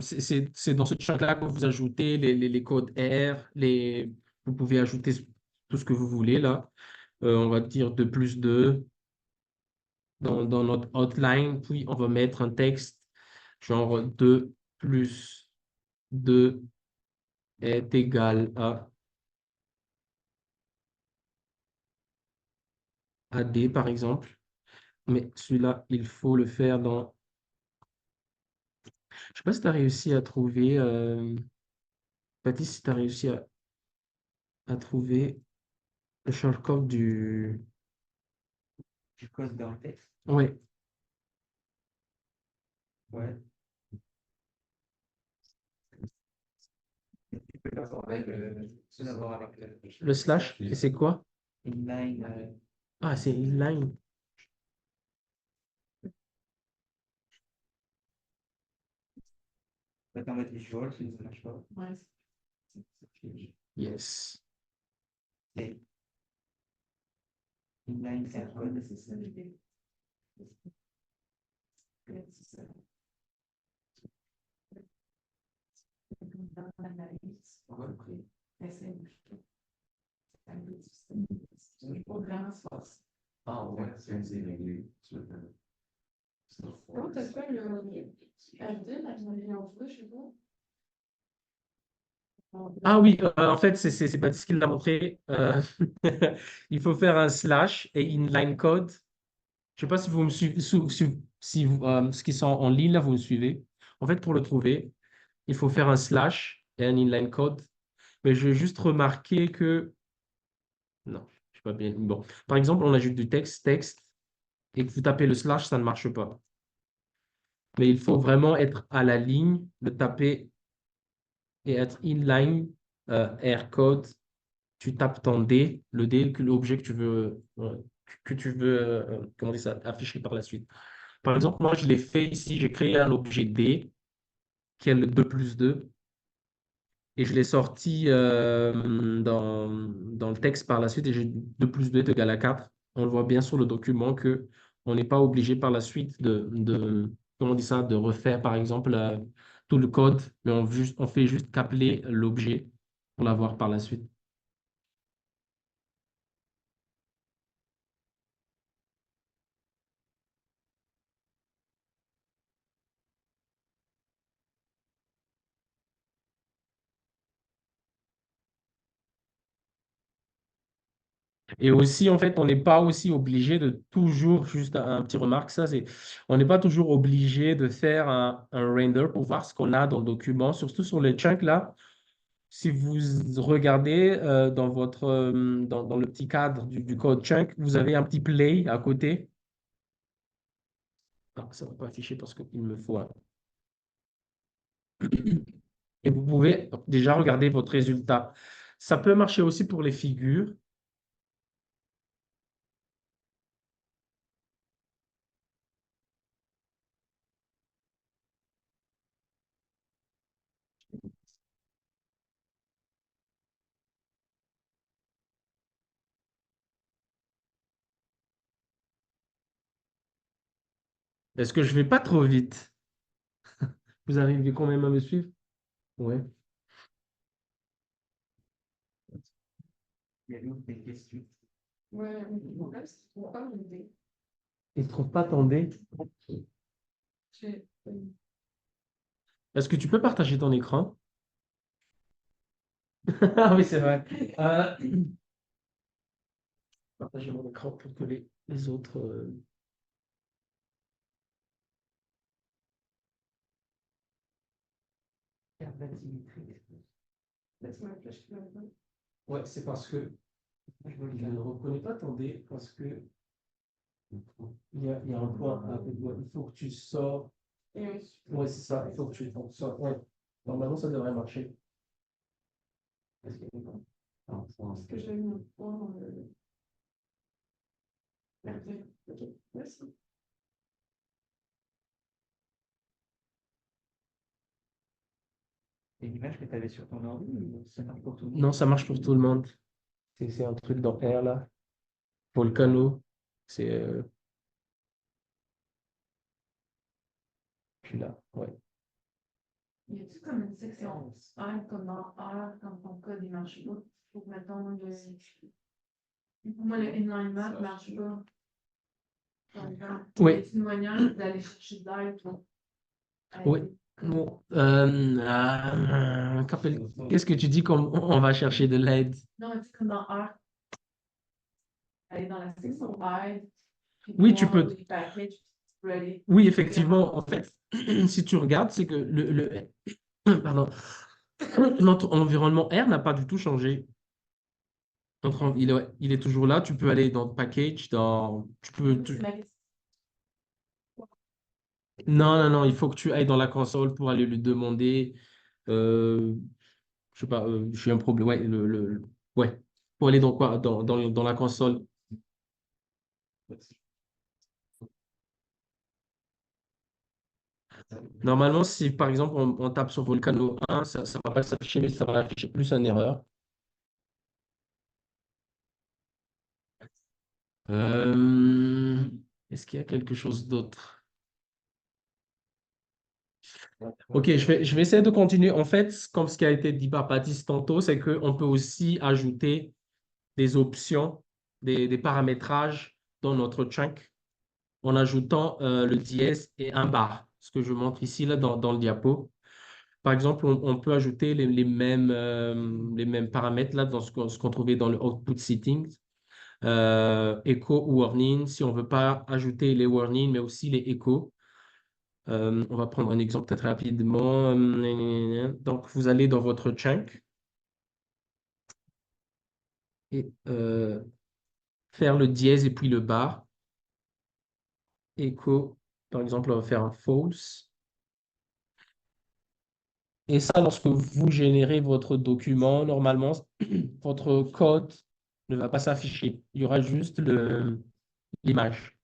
c'est dans ce chunk-là que vous ajoutez les codes R. Vous pouvez ajouter tout ce que vous voulez là. On va dire 2 plus 2 dans notre outline. Puis, on va mettre un texte genre 2 plus 2 est égal à D, par exemple. Mais celui-là, il faut le faire dans... Je ne sais pas si tu as réussi à trouver... Baptiste, si tu as réussi à trouver le shortcut du... Du code dans le texte. Ouais. Ouais. Tu peux l'avoir avec Le slash, et c'est quoi? inline. Ah, c'est inline. Va t'en mettre visual si ça ne marche pas. Ouais. Yes. C'est inline, c'est un code. Ah ouais, c'est Comment t'as fait le FD, la ligne en bleu chez vous? Ah oui, en fait, c'est Baptiste qui l'a montré. Il faut faire un slash et inline code. Je ne sais pas si vous me suivez, si ceux qui sont en ligne, là, vous me suivez. En fait, pour le trouver, il faut faire un slash et un inline code. Mais je vais juste remarquer que... Non, je ne sais pas bien. Bon, par exemple, on ajoute du texte, et que vous tapez le slash, ça ne marche pas. Mais il faut vraiment être à la ligne, le taper et être inline, R code. Tu tapes ton D, le D, l'objet que tu veux comment dire ça, afficher par la suite. Par exemple, moi, je l'ai fait ici, j'ai créé un objet D, qui est le 2 plus 2. et je l'ai sorti dans le texte par la suite et j'ai 2 plus 2 égale à 4. On le voit bien sur le document que on n'est pas obligé par la suite comment on dit ça, de refaire par exemple tout le code, mais on fait juste qu'appeler l'objet pour l'avoir par la suite. Et aussi, en fait, on n'est pas aussi obligé de toujours, juste un petit remarque, ça, c'est, on n'est pas toujours obligé de faire un render pour voir ce qu'on a dans le document, surtout sur les chunks là. Si vous regardez dans le petit cadre du code chunk, vous avez un petit play à côté. Ah, ça ne va pas afficher parce qu'il me faut. Et vous pouvez déjà regarder votre résultat. Ça peut marcher aussi pour les figures. Est-ce que je ne vais pas trop vite? Vous arrivez quand même à me suivre? Oui. Il y a d'autres des questions. Ouais, mais le problème, c'est qu'ils ne trouvent pas mon idée. Il ne trouve pas ton dé. J'ai- Est-ce que tu peux partager ton écran? Ah oui, c'est vrai. Partager mon écran pour que les autres. Laisse-moi réfléchir un peu. Ouais, c'est parce que je ne reconnais pas ton dé parce que il y a un point avec moi. Il faut que tu sors. Et ensuite, Ouais, c'est ça. Il faut que tu sors. Ouais. Normalement, ça devrait marcher. Est-ce qu'il y a des points? Non, c'est est-ce que j'ai mis un point dans le... Merde. Ok, merci. Et l'image que tu avais sur ton ordi, ça marche pour tout le monde? Non, ça marche pour tout le monde. C'est un truc dans R là. Volcano. C'est puis là. Ouais. Y a-t-il comme une section R comme dans R, quand ton code il marche pas? Faut que mettons pour moi, le inline map marche pas. Donc, Oui. y a-t-il une manière d'aller chercher de l'aide pour Oui. aider? Bon, qu'est-ce que tu dis comme on va chercher de l'aide? Non, mais tu sais, comme dans R, aller dans la section aide, puis Oui, tu voir peux. les packages, puis tu peux aller. Oui, effectivement. En fait, si tu regardes, c'est que pardon, notre environnement R n'a pas du tout changé. Il est toujours là. Tu peux aller dans package, C'est ma question. Non, non, non. Il faut que tu ailles dans la console pour aller lui demander. Euh, je sais pas. J'ai un problème. Ouais, ouais. Pour aller dans quoi? Dans la console. Normalement, si par exemple on tape sur Volcano 1, ça ne va pas s'afficher, mais ça va afficher plus une erreur. Euh, Est-ce qu'il y a quelque chose d'autre? Ok, je vais essayer de continuer. En fait, comme ce qui a été dit par Baptiste tantôt, c'est qu'on peut aussi ajouter des options, des paramétrages dans notre chunk en ajoutant le dièse et un bar, ce que je montre ici là, dans le diapo. Par exemple, on peut ajouter les mêmes paramètres là, dans ce qu'on trouvait dans le output settings. Echo ou warning, si on ne veut pas ajouter les warnings, mais aussi les échos. On va prendre un exemple peut-être rapidement. Donc, vous allez dans votre chunk et faire le dièse et puis le bar. Echo, par exemple, on va faire un false. Et ça, lorsque vous générez votre document, normalement, votre code ne va pas s'afficher. Il y aura juste l'image.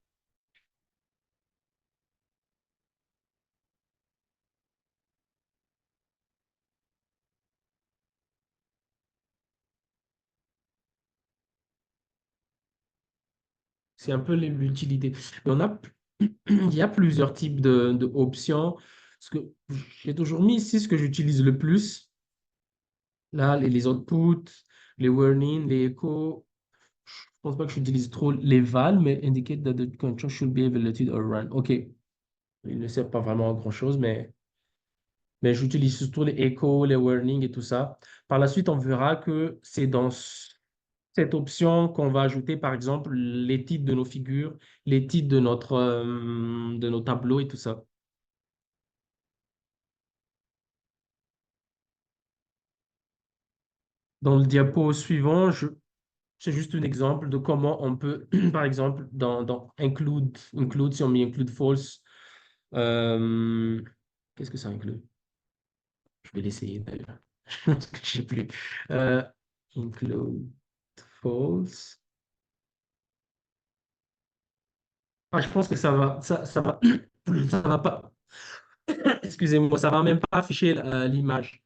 c'est un peu l'utilité. Mais il y a plusieurs types de options. Ce que j'ai toujours mis ici, ce que j'utilise le plus, là, les outputs, les warnings, les echos. Je pense pas que j'utilise trop les vals, mais indicate that the control should be evaluated or run. OK. Il ne sert pas vraiment à grand-chose, mais j'utilise surtout les echos, les warnings et tout ça. Par la suite, on verra que c'est dans cette option qu'on va ajouter, par exemple, les titres de nos figures, les titres de nos tableaux et tout ça. Dans le diapo suivant, c'est juste un exemple de comment on peut, par exemple, dans include, si on met include false, euh, qu'est-ce que ça inclut? Je vais l'essayer d'ailleurs. Parce que je sais plus. Euh, include false. Ah, je pense que ça va, ça va pas, excusez-moi, ça va même pas afficher l'image.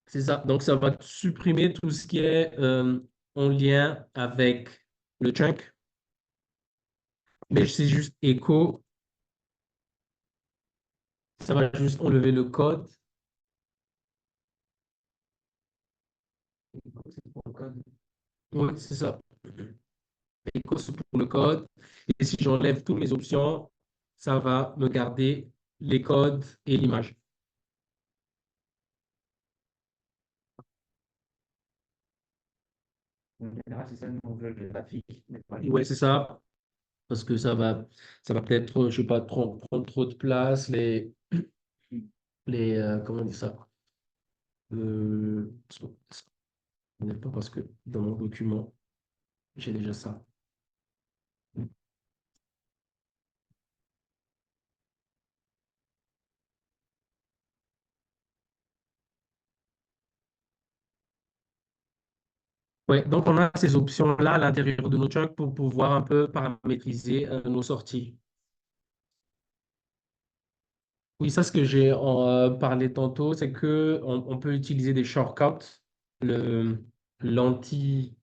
C'est ça. Donc, ça va supprimer tout ce qui est en lien avec le chunk. Mais c'est juste écho. Ça va juste enlever le code. Oui, c'est ça. Écho, c'est pour le code. Et si j'enlève toutes mes options, ça va me garder les codes et l'image. En général, c'est ça le on veut le graphique, mais pas Oui, c'est ça. Parce que ça va peut-être, je sais pas, prendre trop de place, comment on dit ça? Euh, ce n'est pas parce que dans mon document, j'ai déjà ça. Ouais, donc on a ces options-là à l'intérieur de nos chunks pour pouvoir un peu paramétriser nos sorties. Oui, ça, ce que j'ai parlé tantôt, c'est que on peut utiliser des shortcuts, le l'anti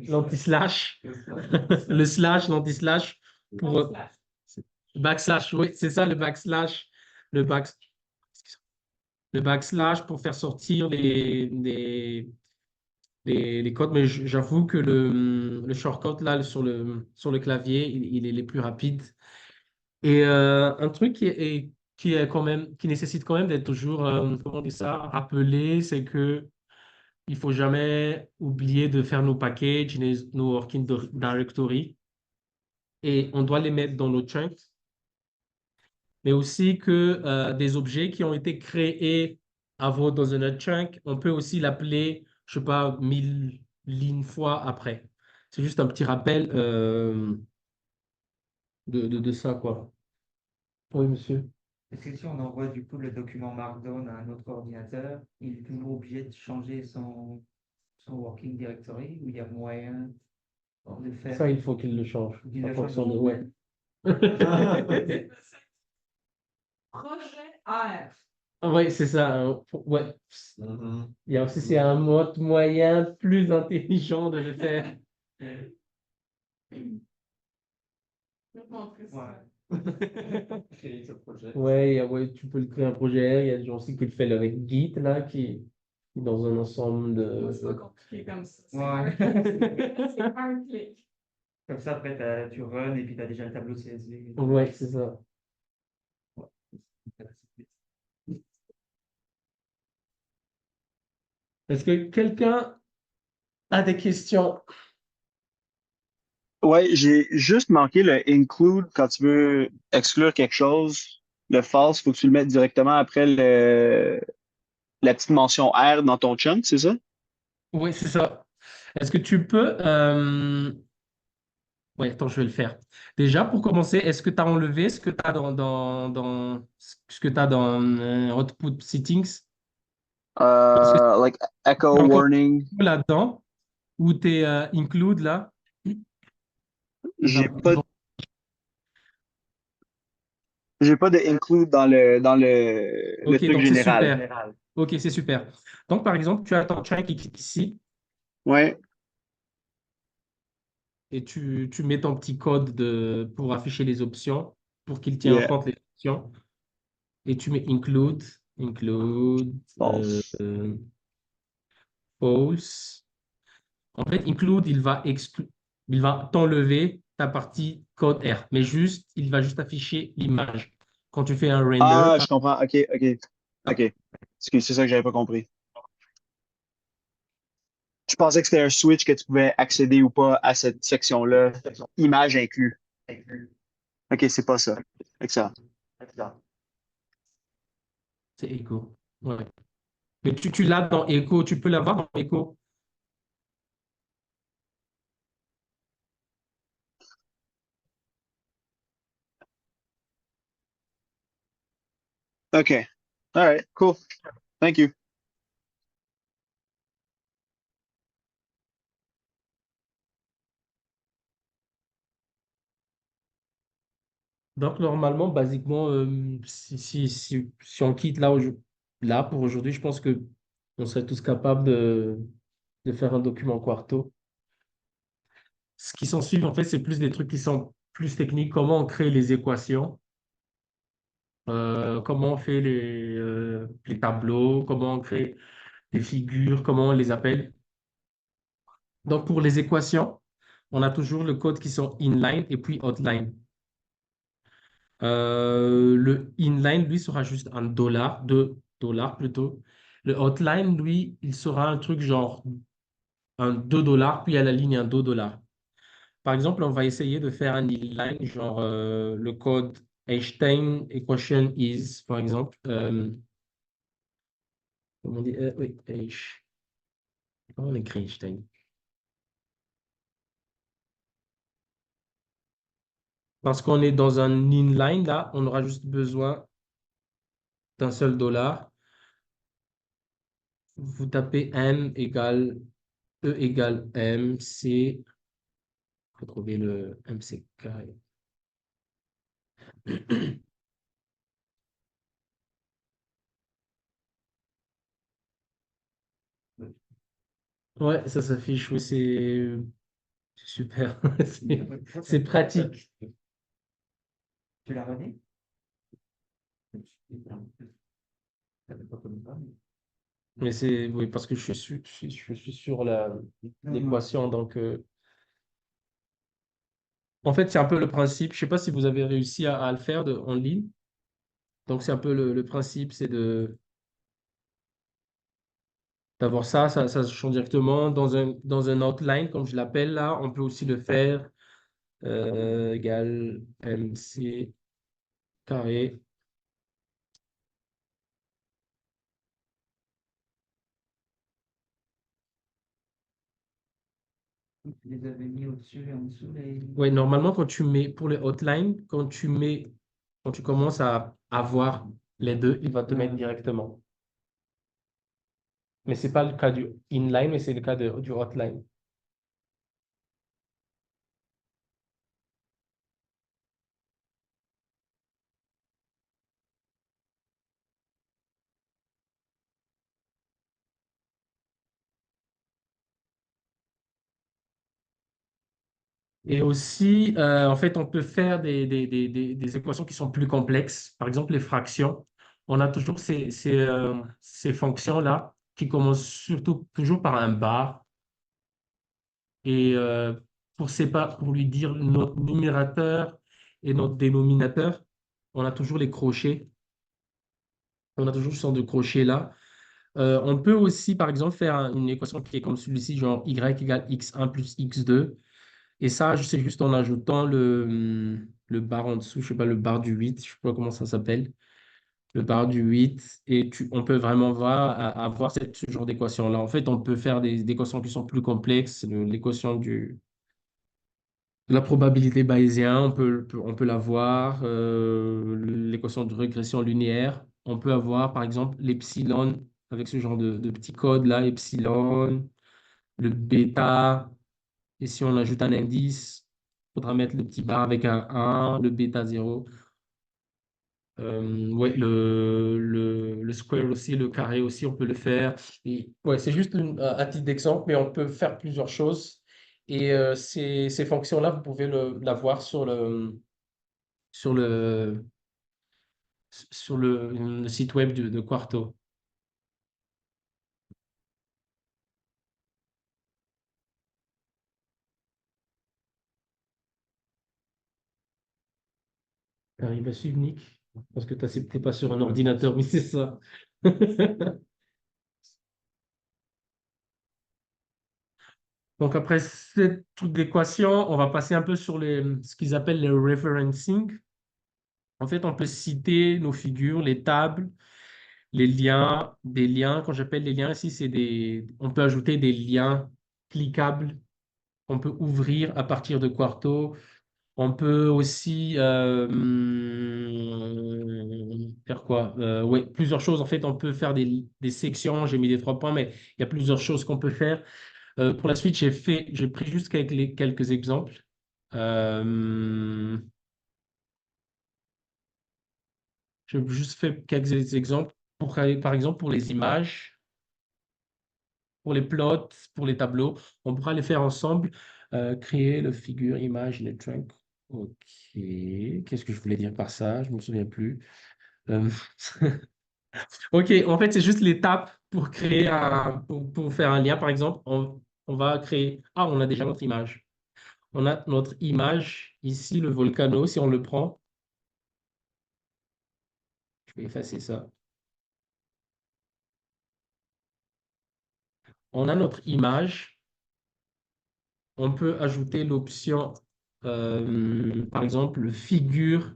l'anti-slash, le slash, l'anti-slash pour backslash, oui, c'est ça le backslash, le back, le backslash pour faire sortir les codes, mais j'avoue que le shortcut là sur le clavier, il est les plus rapides. Et un truc qui nécessite quand même d'être toujours, comment on dit ça, rappelé, c'est que il faut jamais oublier de faire nos packages, nos working directory, et on doit les mettre dans nos chunks, mais aussi que des objets qui ont été créés avant dans un autre chunk, on peut aussi l'appeler, je sais pas, 1000 fois après. C'est juste un petit rappel de ça, quoi. Oui, monsieur. Parce que si on envoie du coup le document Markdown à un autre ordinateur, il est toujours obligé de changer son working directory ou il y a moyen de faire. Ça, il faut qu'il le change Il en le fonction change. de... Ouais. Projet R. Oui, c'est ça. Ouais. Il y a aussi, c'est un mode moyen plus intelligent de le faire. Je vais te montrer ça. Créer ce projet. Ouais, ouais, tu peux le créer un projet. Il y a des gens aussi qui le font avec Git, là, qui est dans un ensemble Moi, c'est pas de... compliqué comme ça. Ouais. C'est un clic. Comme ça, après, tu run et puis tu as déjà le tableau CSV. Ouais, c'est ça. Est-ce que quelqu'un a des questions? Ouais, j'ai juste manqué le include quand tu veux exclure quelque chose. Le false, faut que tu le mettes directement après la petite mention R dans ton chunk, c'est ça? Oui, c'est ça. Est-ce que tu peux... Oui, attends, je vais le faire. Déjà, pour commencer, est-ce que tu as enlevé ce que tu as ce que tu dans Output Settings? Est-ce que Like tu echo as encore warning. là-dedans ou tu es include là? J'ai pas, j'ai pas de include le Ok, truc donc c'est général. super. Ok, c'est super. Donc, par exemple, tu as ton chunk qui est ici. Ouais. et tu mets ton petit code pour afficher les options, pour qu'il tienne en Yeah, compte les options. Et tu mets include false. false. En fait, include, il va t'enlever ta partie code R, mais juste, il va juste afficher l'image. Quand tu fais un render, Ah, je comprends. OK, OK, OK. C'est ça que j'avais pas compris. Je pensais que c'était un switch que tu pouvais accéder ou pas à cette section-là, image inclus. OK, c'est pas ça. Excellent. c'est Echo. Ouais. Mais tu l'as dans Echo, tu peux l'avoir dans Echo. OK. All right, cool. Thank you. Donc, normalement, basiquement, si on quitte là pour aujourd'hui, je pense que on serait tous capables de faire un document Quarto. Ce qui s'ensuit, en fait, c'est plus des trucs qui sont plus techniques. Comment on crée les équations, comment on fait les tableaux, comment on crée les figures, comment on les appelle. Donc, pour les équations, on a toujours le code qui sont inline et puis outline. Le inline, lui, sera juste un dollar, 2 $ plutôt. Le outline, lui, il sera un truc genre un 2 $, puis à la ligne un 2 $. Par exemple, on va essayer de faire un inline, genre le code Einstein equation is, par exemple. Comment on dit? Oui, comment on écrit Einstein? Parce qu'on est dans un inline, là, on aura juste besoin d'un seul dollar. Vous tapez M égale E égale MC. Il faut trouver le MCK. Ouais, ça s'affiche, oui, c'est super. C'est pratique. Tu l'as redit? Mais c'est oui, parce que je suis sur l'équation. Donc, en fait, c'est un peu le principe. Je ne sais pas si vous avez réussi à le faire en ligne. Donc, c'est un peu le principe, c'est d'avoir ça se change directement dans un outline, comme je l'appelle là. On peut aussi le faire égal MC carré. Tu les avais mis au-dessus et en dessous, les... Oui, normalement, quand tu mets pour les hotlines, quand tu commences à avoir les deux, il va te mettre directement. Mais ce n'est pas le cas du inline, mais c'est le cas du hotline. Et aussi, en fait, on peut faire des équations qui sont plus complexes. Par exemple, les fractions. On a toujours ces fonctions-là qui commencent surtout toujours par un bar. Et pour lui dire notre numérateur et notre dénominateur, on a toujours les crochets. On a toujours ce genre de crochet là. On peut aussi, par exemple, faire une équation qui est comme celui-ci, genre y égale x1 plus x2. Et ça, c'est juste en ajoutant le bar en dessous, je sais pas, le bar du 8, je sais pas comment ça s'appelle, le bar du 8. Et on peut vraiment avoir ce genre d'équation-là. En fait, on peut faire des équations qui sont plus complexes. L'équation de la probabilité bayésienne, on peut l'avoir. L'équation de régression linéaire. On peut avoir, par exemple, l'epsilon avec ce genre de petit code-là, epsilon, le bêta. Et si on ajoute un indice, il faudra mettre le petit bar avec un 1, le bêta 0. Ouais, le square aussi, le carré aussi, on peut le faire. Et, ouais, c'est juste à titre d'exemple, mais on peut faire plusieurs choses. Et ces fonctions-là, vous pouvez l'avoir sur le, sur le site web de Quarto. T'arrives à suivre, Nick? Parce que t'es pas sur un ordinateur, mais c'est ça. Donc, après cette toute d'équation, on va passer un peu sur ce qu'ils appellent le referencing. En fait, on peut citer nos figures, les tables, les liens, des liens. Quand j'appelle les liens ici, on peut ajouter des liens cliquables. On peut ouvrir à partir de Quarto. On peut aussi faire quoi? Oui, plusieurs choses. En fait, on peut faire des sections. J'ai mis des 3 points, mais il y a plusieurs choses qu'on peut faire. Pour la suite, j'ai pris juste quelques exemples. Euh, j'ai juste fait quelques exemples par exemple, pour les images, pour les plots, pour les tableaux. On pourra les faire ensemble. Créer le figure, image, les trunks. OK. Qu'est-ce que je voulais dire par ça? Je ne me souviens plus. Euh, OK, en fait, c'est juste l'étape pour pour faire un lien, par exemple. On va créer. Ah, on a déjà notre image. On a notre image ici, le volcano. Si on le prend, je vais effacer ça. On a notre image. On peut ajouter l'option, par exemple, figure.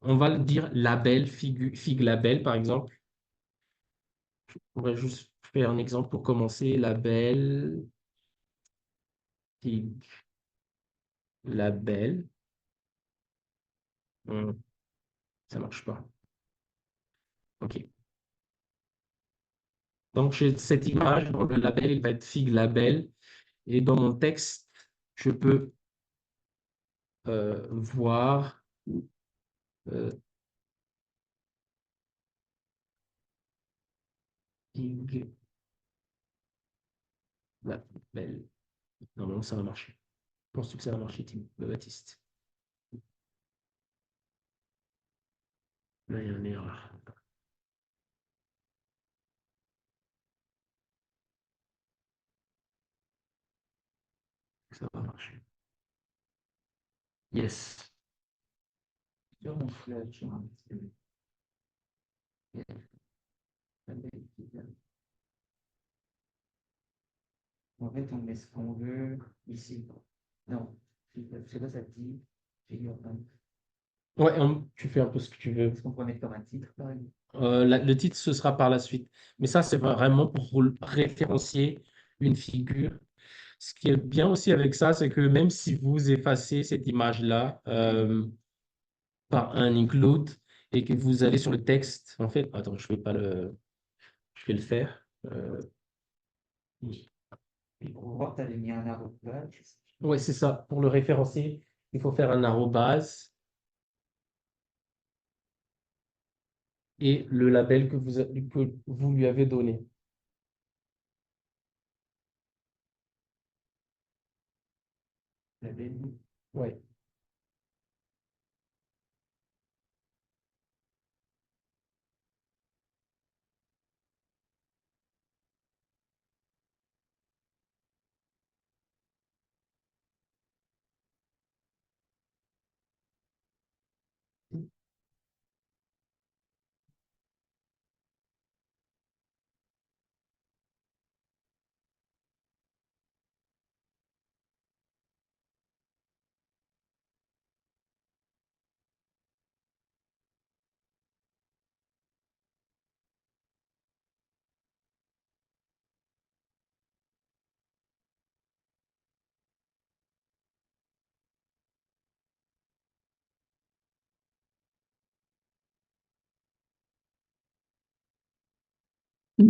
On va le dire label, fig label, par exemple. On va juste faire un exemple pour commencer. Label, fig label. Ça marche pas. OK. Donc, j'ai cette image, dans le label, il va être fig label. Et dans mon texte, je peux voir euh, fig label. Normalement, ça va marcher. Penses-tu que ça va marcher, Tim Baptiste? Là, il y a une erreur. Ça va marcher. Yes. Sur mon flash, en fait, on met ce qu'on veut ici. Non, je sais pas, ça te dit, figure un. Ouais, tu fais un peu ce que tu veux. Est-ce qu'on pourrait mettre comme un titre, par exemple? Le titre, ce sera par la suite. Mais ça, c'est vraiment pour référencier une figure. Ce qui est bien aussi avec ça, c'est que même si vous effacez cette image-là par un include et que vous allez sur le texte, en fait, attends, je vais le faire. Oui. Et pour voir, tu avais mis un arrobase. Ouais, c'est ça. Pour le référencier, il faut faire un arrobase et le label que vous lui avez donné. Label. Ouais.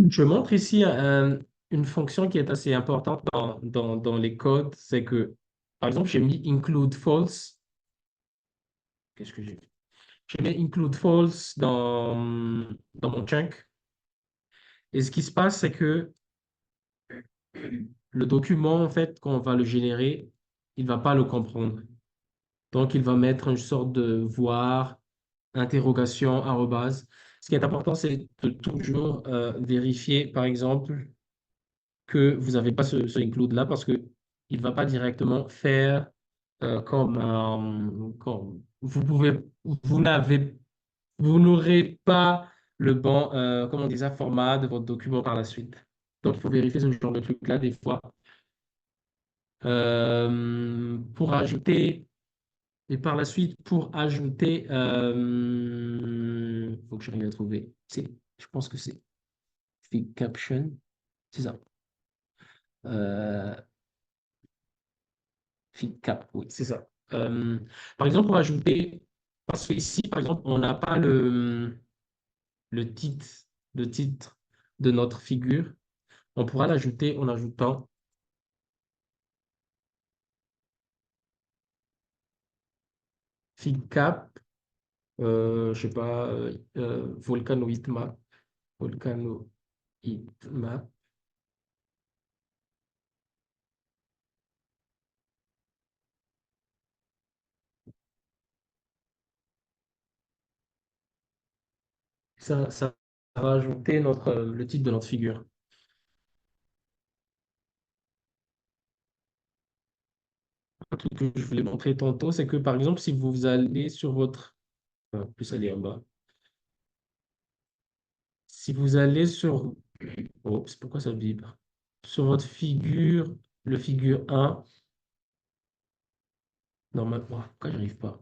Je montre ici une fonction qui est assez importante dans les codes, c'est que, par exemple, j'ai mis include false. Qu'est-ce que j'ai fait? J'ai mis include false dans mon chunk. Et ce qui se passe, c'est que le document, en fait, quand on va le générer, il ne va pas le comprendre. Donc, il va mettre une sorte de voir, interrogation, arrobase. Ce qui est important, c'est de toujours vérifier, par exemple, que vous n'avez pas ce include-là parce qu'il ne va pas directement faire comme vous pouvez, vous n'aurez pas le bon, comment on dit ça, format de votre document par la suite. Donc, il faut vérifier ce genre de truc-là des fois. Pour ajouter, et par la suite, pour ajouter, faut que j'arrive à trouver. Je pense que c'est Fig Caption, c'est ça. Euh, Fig Cap, oui, c'est ça. Par exemple, pour ajouter, parce que ici, par exemple, on n'a pas le titre, le titre de notre figure. On pourra l'ajouter en ajoutant FigCap, je sais pas, Volcano Heatmap, Volcano Heatmap. Ça va ajouter le titre de notre figure. Un truc que je voulais montrer tantôt, c'est que par exemple, si vous allez sur votre... plus aller en bas. Si vous allez sur... Oh, c'est pourquoi ça vibre? Sur votre figure, le figure 1, normalement, pourquoi j'arrive pas?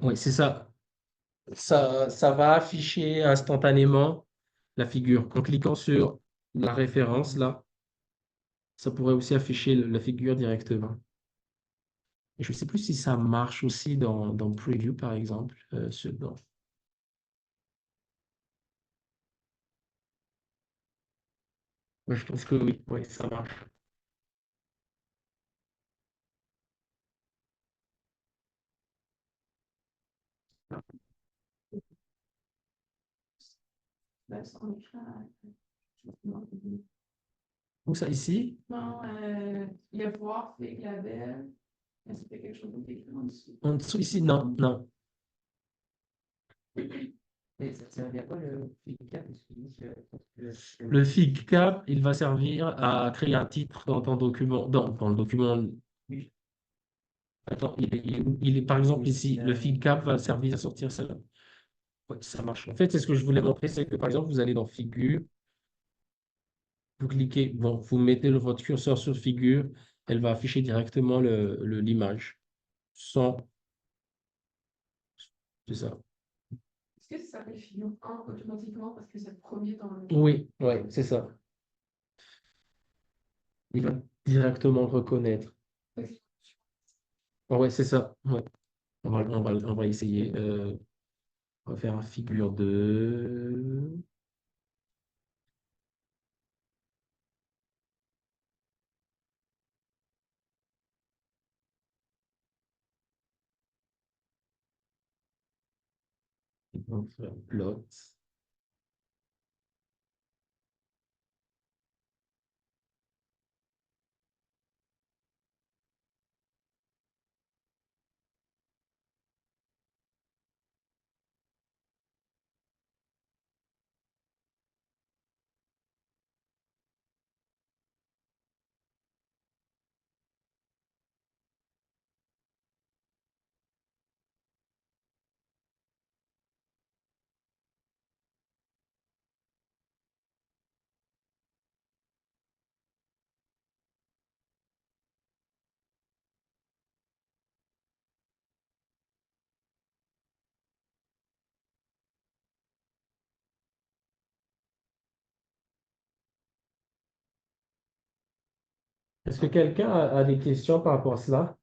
Oui, c'est ça. Ça va afficher instantanément la figure. En cliquant sur la référence, là, ça pourrait aussi afficher la figure directement. Et je ne sais plus si ça marche aussi dans Preview, par exemple. Ouais, je pense que oui, oui, ça marche. Ben, son écran, non, Où ça, ici? non, il y a voir, fait label. Est-ce qu'il y a quelque chose d'écrit en dessous? En dessous, ici? Non, non. Et ça sert à quoi le FigCap? Le FigCap, il va servir à créer un titre dans ton document, dans le document. Attends, il est, par exemple ici, le FigCap va servir à sortir ça. Ouais, ça marche. En fait, c'est ce que je voulais montrer, c'est que par exemple, vous allez dans Figure, vous cliquez, bon, vous mettez votre curseur sur Figure, elle va afficher directement l'image. Sans, c'est ça. Est-ce que ça s'appelle figure 1 automatiquement parce que c'est le premier dans le. Oui, ouais, c'est ça. Il va directement le reconnaître. Ouais, c'est ça. Ouais. On va essayer. On va faire un figure 2. On va faire plot. Est-ce que quelqu'un a des questions par rapport à cela?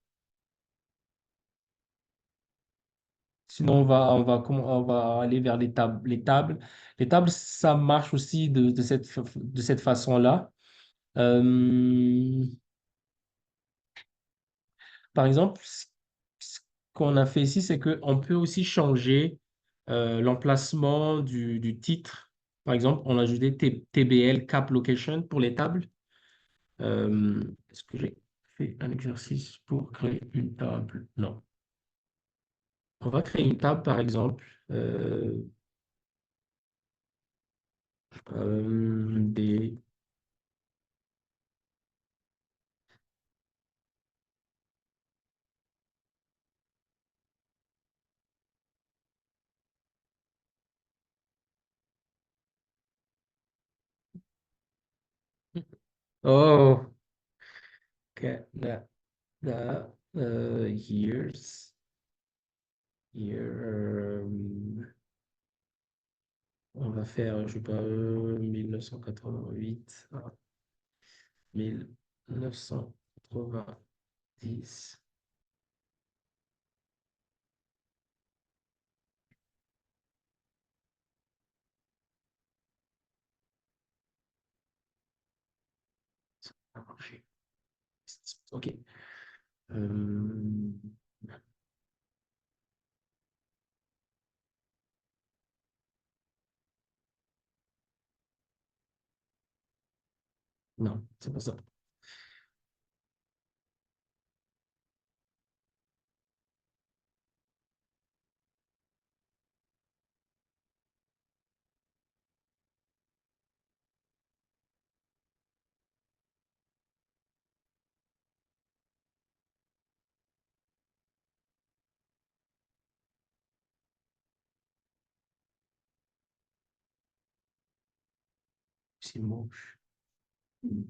Sinon, on va aller vers les tables. Les tables, ça marche aussi de cette façon-là. Euh, Par exemple, ce qu'on a fait ici, c'est qu'on peut aussi changer l'emplacement du titre Par exemple, on a ajouté TBL Cap Location pour les tables. Est-ce que j'ai fait un exercice pour créer une table? Non. On va créer une table, par exemple, des... Oh, Canada, years, year, on va faire, je sais pas, 1988 à 1990. Ça a marché. OK. Euh, non, c'est pas ça. C'est moche. Mais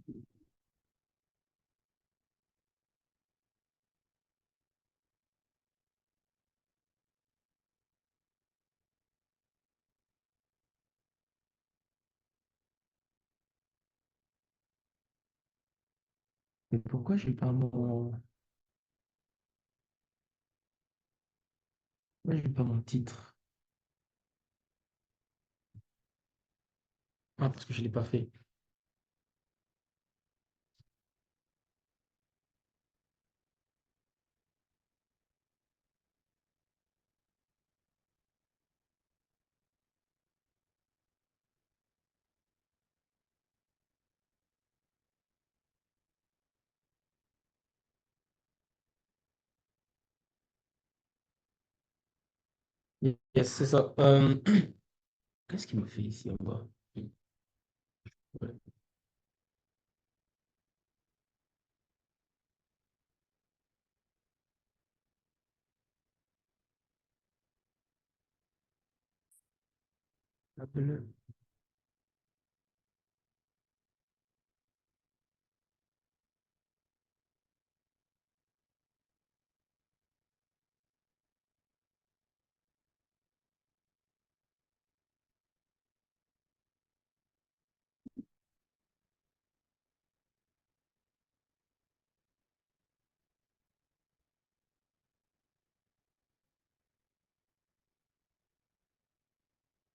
pourquoi j'ai pas mon titre? Ah, parce que je l'ai pas fait. Yes, c'est ça. Qu'est-ce qu'il me fait ici en bas? Ouais. Appelle-le.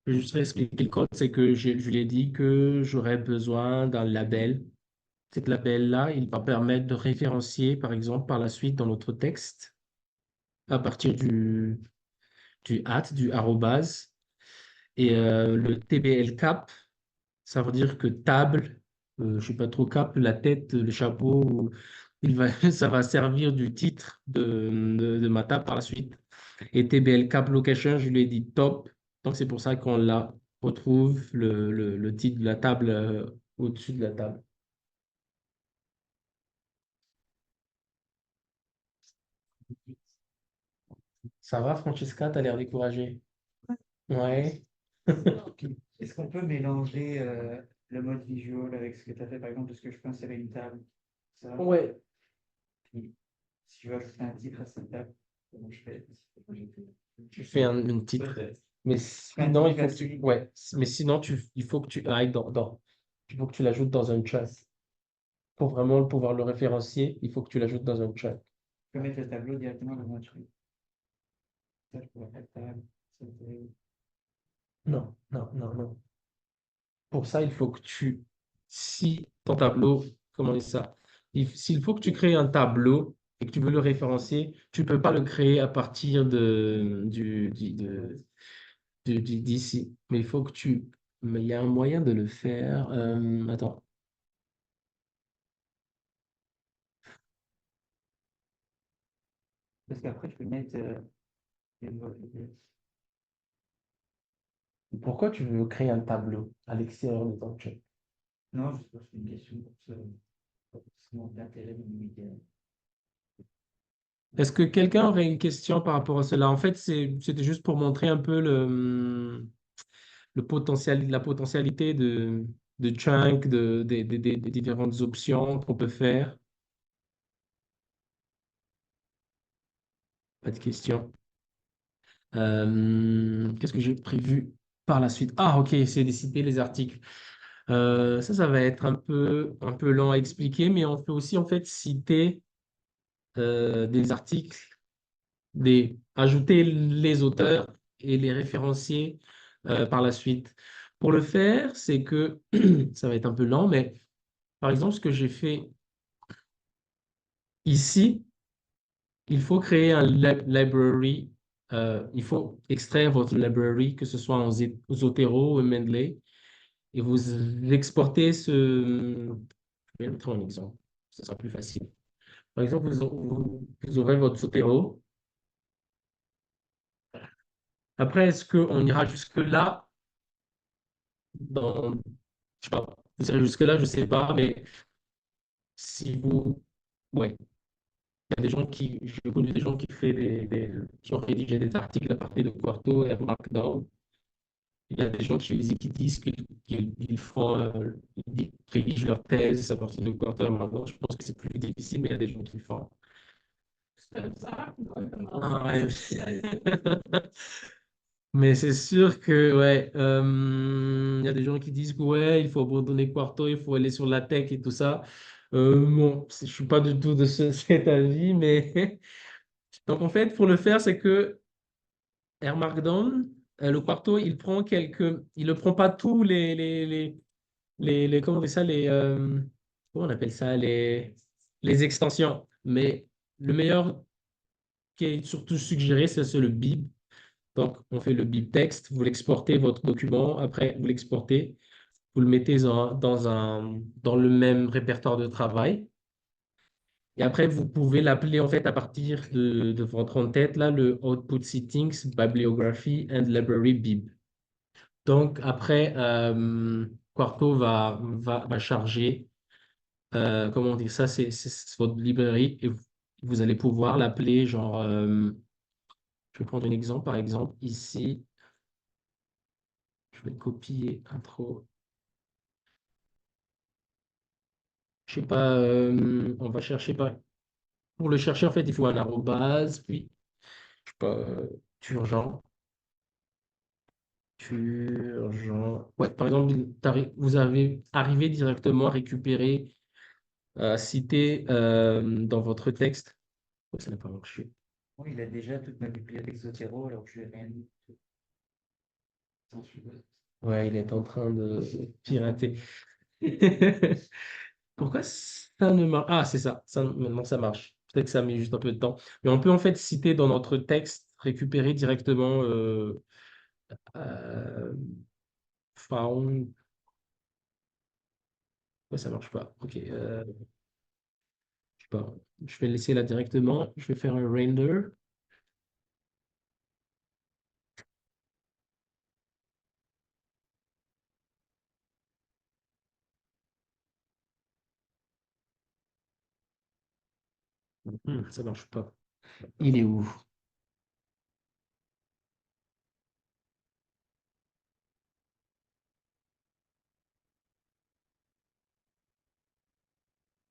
Je vais juste expliquer le code, c'est que je lui ai dit que j'aurais besoin d'un label. Cet label-là, il va permettre de référencier, par exemple, par la suite dans notre texte, à partir du at, du arrobase. Et le TBL cap, ça veut dire que table, je ne sais pas trop cap, la tête, le chapeau, ça va servir du titre de ma table par la suite. Et TBL cap location, je lui ai dit top. Donc c'est pour ça qu'on la retrouve le titre de la table au-dessus de la table. Ça va, Francesca, t'as l'air découragée. Ouais. Ok. Est-ce qu'on peut mélanger le mode visual avec ce que tu as fait, par exemple, est-ce que je peux insérer une table? Ça, Ouais. puis, si je veux ajouter un titre à cette table, comment je fais? Tu fais un titre. Mais Un sinon, il titre faut que tu, classique. ouais. Mais sinon, il faut que tu ailles il faut que tu l'ajoutes dans un chat. Pour vraiment pouvoir le référencier, il faut que tu l'ajoutes dans un chat. Je peux mettre le tableau directement dans un truc. Ça, je pourrais faire table. Non, non, non, non. Pour ça, il faut que si ton tableau, comment on dit ça? S'il faut que tu crées un tableau et que tu veux le référencier, tu ne peux pas le créer à partir d'ici. Mais il faut que tu Mais il y a un moyen de le faire. Attends. Parce qu'après, je peux mettre. Les mots- les- Pourquoi tu veux créer un tableau à l'extérieur de ton chat? Non, je sais pas, c'est une question pour ça. Pas forcément d'intérêt de l'immédiat. Est-ce que quelqu'un aurait une question par rapport à cela? En fait, c'était juste pour montrer un peu le potentiel, la potentialité de chunk, des différentes options qu'on peut faire. Pas de question. Qu'est-ce que j'ai prévu par la suite? Ah, ok, c'est de citer les articles. Ça va être un peu lent à expliquer, mais on peut aussi en fait citer des articles, ajouter les auteurs et les référencier par la suite. Pour le faire, c'est que ça va être un peu lent, mais par exemple, ce que j'ai fait ici, il faut créer un library. Il faut extraire votre library, que ce soit en Zotero ou Mendeley, et vous exportez ce. Je vais mettre un exemple, ce sera plus facile. Par exemple, vous aurez votre Zotero. Après, est-ce qu'on ira jusque-là dans. Je sais pas. Vous irez jusque-là, je ne sais pas, mais si vous. Ouais. Il y a des gens je connais des gens qui, qui ont rédigé des articles à partir de Quarto et Markdown. Il y a des gens qui disent qu'ils font, ils rédigent leur thèse à partir de Quarto et Markdown. Je pense que c'est plus difficile, mais il y a des gens qui le font. Ah, ouais. Mais c'est sûr que, ouais, il y a des gens qui disent que, ouais, il faut abandonner Quarto, il faut aller sur la tech et tout ça. Bon, je suis pas du tout de cet avis, mais donc en fait, pour le faire, c'est que Air Markdown, le Quarto, il ne prend pas tous comment on dit ça, comment on appelle ça, les extensions. Mais le meilleur qui est surtout suggéré, c'est le bib. Donc, on fait le bib texte, vous l'exportez votre document, après vous l'exportez, vous le mettez dans le même répertoire de travail. Et après, vous pouvez l'appeler en fait à partir de votre en-tête, là, le Output Settings, Bibliography and Library Bib. Donc, après, Quarto va charger, comment dire ça, c'est votre librairie et vous allez pouvoir l'appeler genre, je vais prendre un exemple, par exemple, ici, je vais copier intro. Je sais pas, on va chercher par. Pour le chercher, en fait, il faut un arrobase, puis, je sais pas, Turgent. Turgent. Ouais, par exemple, vous avez arrivé directement à récupérer, à citer dans votre texte. Oh, ça n'a pas marché. Bon, il a déjà toute ma bibliothèque Zotero, alors que je n'ai rien dit. Ouais, il est en train de pirater. Pourquoi ça ne marche? Ah, c'est ça. Maintenant, ça marche. Peut-être que ça met juste un peu de temps. Mais on peut en fait citer dans notre texte, récupérer directement euh, found. Ouais, ça marche pas. Ok. Je sais pas. Je vais laisser là directement. Je vais faire un render. Ça marche pas. Il est où?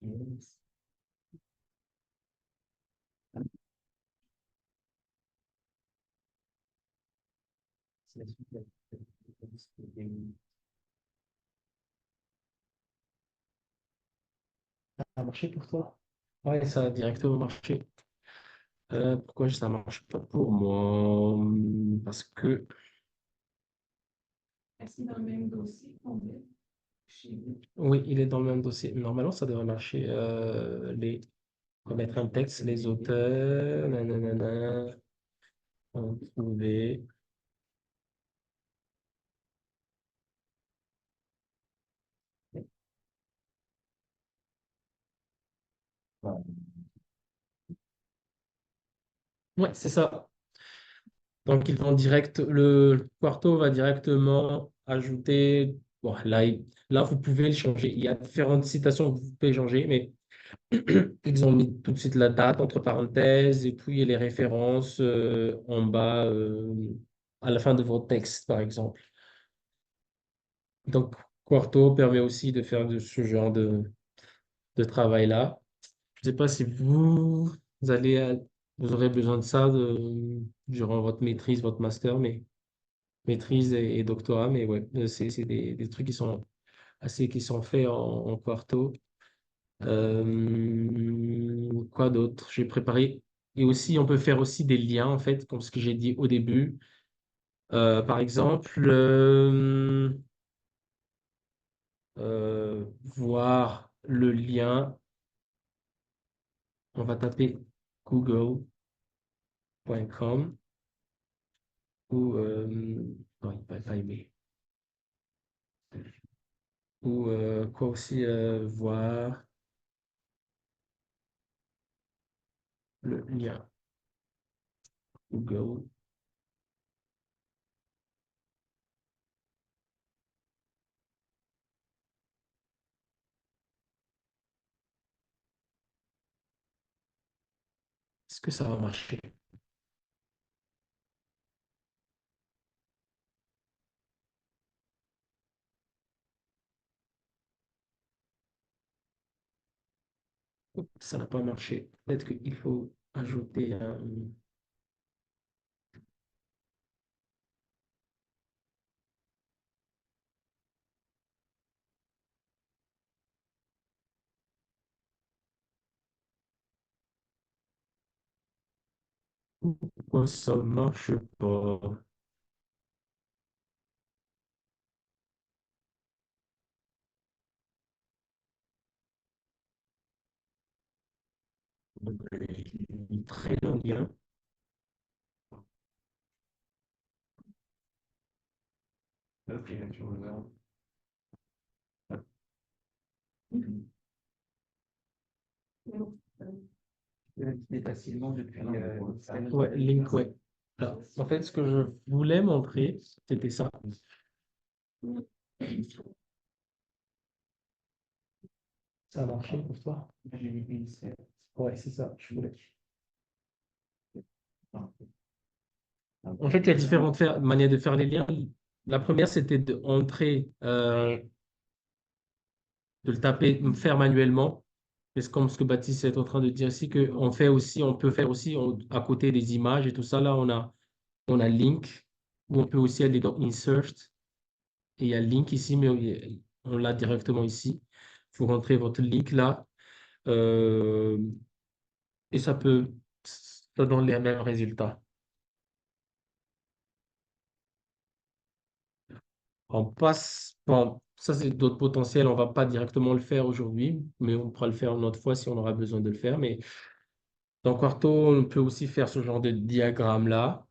Yes. C'est la suite, là. Ça a marché pour toi? Ouais, ça a directement marché. Pourquoi ça marche pas pour moi? Parce que Est-ce dans le même dossier qu'on met? oui, il est dans le même dossier. Normalement, ça devrait marcher. On va mettre un texte, les auteurs, nanana, on va trouver. Ouais, c'est ça. Donc, le Quarto va directement ajouter, bon, là, vous pouvez le changer. Il y a différentes citations que vous pouvez changer, mais ils ont mis tout de suite la date entre parenthèses et puis les références en bas à la fin de votre texte, par exemple. Donc, Quarto permet aussi de faire ce genre de travail-là. Je ne sais pas si vous aurez besoin de ça durant votre maîtrise, votre master, mais maîtrise et doctorat, mais ouais, c'est des trucs qui sont faits en Quarto. Quoi d'autre? J'ai préparé. Et aussi, on peut faire aussi des liens, en fait, comme ce que j'ai dit au début. Par exemple, voir le lien. On va taper google.com ou non, il va pas aimer. Ou quoi aussi voir le lien Google. Est-ce que ça va marcher? Ça n'a pas marché. Peut-être qu'il faut ajouter un. Pourquoi ça marche pas? Très long lien. Ok, je regarde. C'est facilement depuis Ouais, link, ouais. Là. En fait, ce que je voulais montrer, c'était ça. Ça a marché pour toi? Ouais, c'est ça, je voulais. En fait, il y a différentes manières de faire les liens. La première, c'était de le taper, faire manuellement. C'est comme ce que Baptiste est en train de dire ici, on peut faire aussi à côté des images et tout ça. Là, on a Link, où on peut aussi aller dans Insert. Et il y a Link ici, mais on l'a directement ici. Vous rentrez votre link là. euh, et ça donne les mêmes résultats. On passe, bon, ça c'est d'autres potentiels, on va pas directement le faire aujourd'hui, mais on pourra le faire une autre fois si on aura besoin de le faire. Mais dans Quarto, on peut aussi faire ce genre de diagramme-là.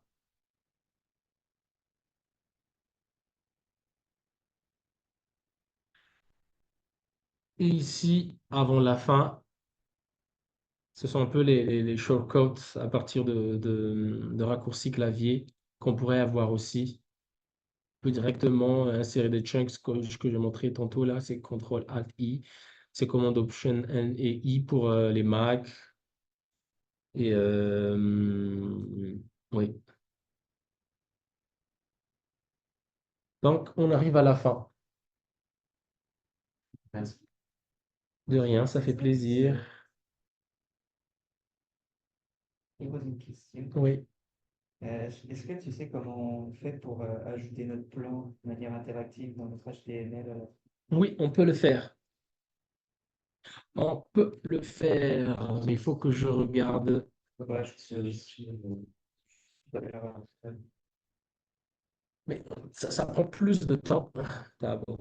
Et ici, avant la fin, ce sont un peu les shortcuts à partir de raccourcis clavier qu'on pourrait avoir aussi. On peut directement insérer des chunks que j'ai montré tantôt là, c'est CTRL-ALT-I. C'est commande Option N et I pour les Mac. Et oui. Donc, on arrive à la fin. Merci. De rien, ça fait plaisir. Je pose une question. Oui, Est-ce que tu sais comment on fait pour ajouter notre plan de manière interactive dans notre HTML oui, on peut le faire. On peut le faire, mais il faut que je regarde. Ouais, je suis Mais ça prend plus de temps. D'abord,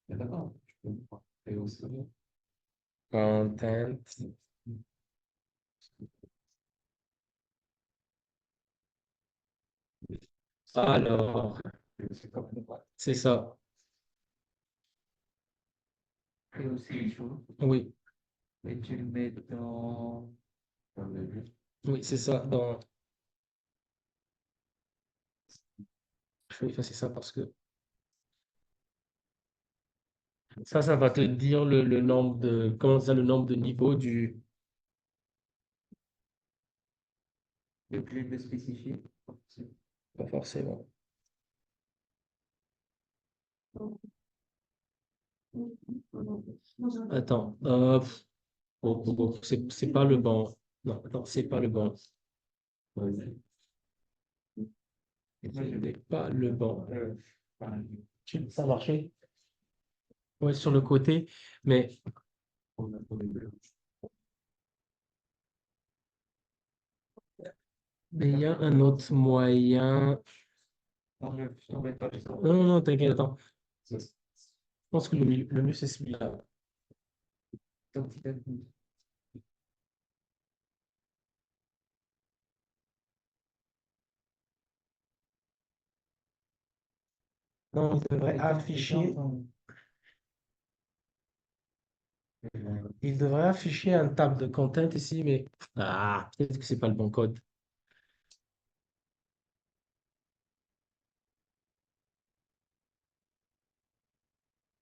D'accord, je peux me faire aussi. content. Alors, C'est comme c'est ça. fais aussi les choses Oui, et tu le mets dans. oui, c'est ça. je vais effacer ça parce que ça va te dire le nombre de, comment ça, le nombre de niveaux du, Le plus de spécifier. pas forcément. Attends, c'est pas le bon. Non, attends, c'est pas le bon. C'est pas le bon. Ça a marché? Ouais, sur le côté, mais il y a un autre moyen. Non, je t'embête pas. Non, non, non, t'inquiète, attends. Je pense que le mieux, c'est celui-là. Ton petit peu. Non, il devrait afficher un tab de content ici, mais peut-être que c'est pas le bon code.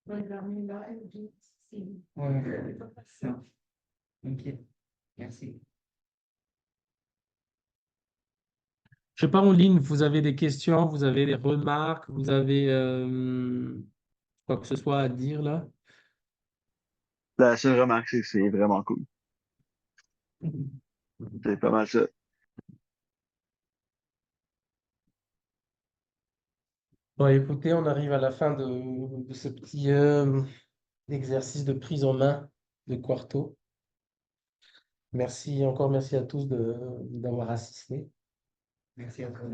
Ouais, ça. Ok, merci. Je sais pas en ligne, vous avez des questions, vous avez des remarques, vous avez quoi que ce soit à dire là? La seule remarque, c'est que c'est vraiment cool. C'est pas mal ça. Bon, écoutez, on arrive à la fin de ce petit exercice de prise en main de Quarto. Merci, encore merci à tous d'avoir assisté. Merci à toi.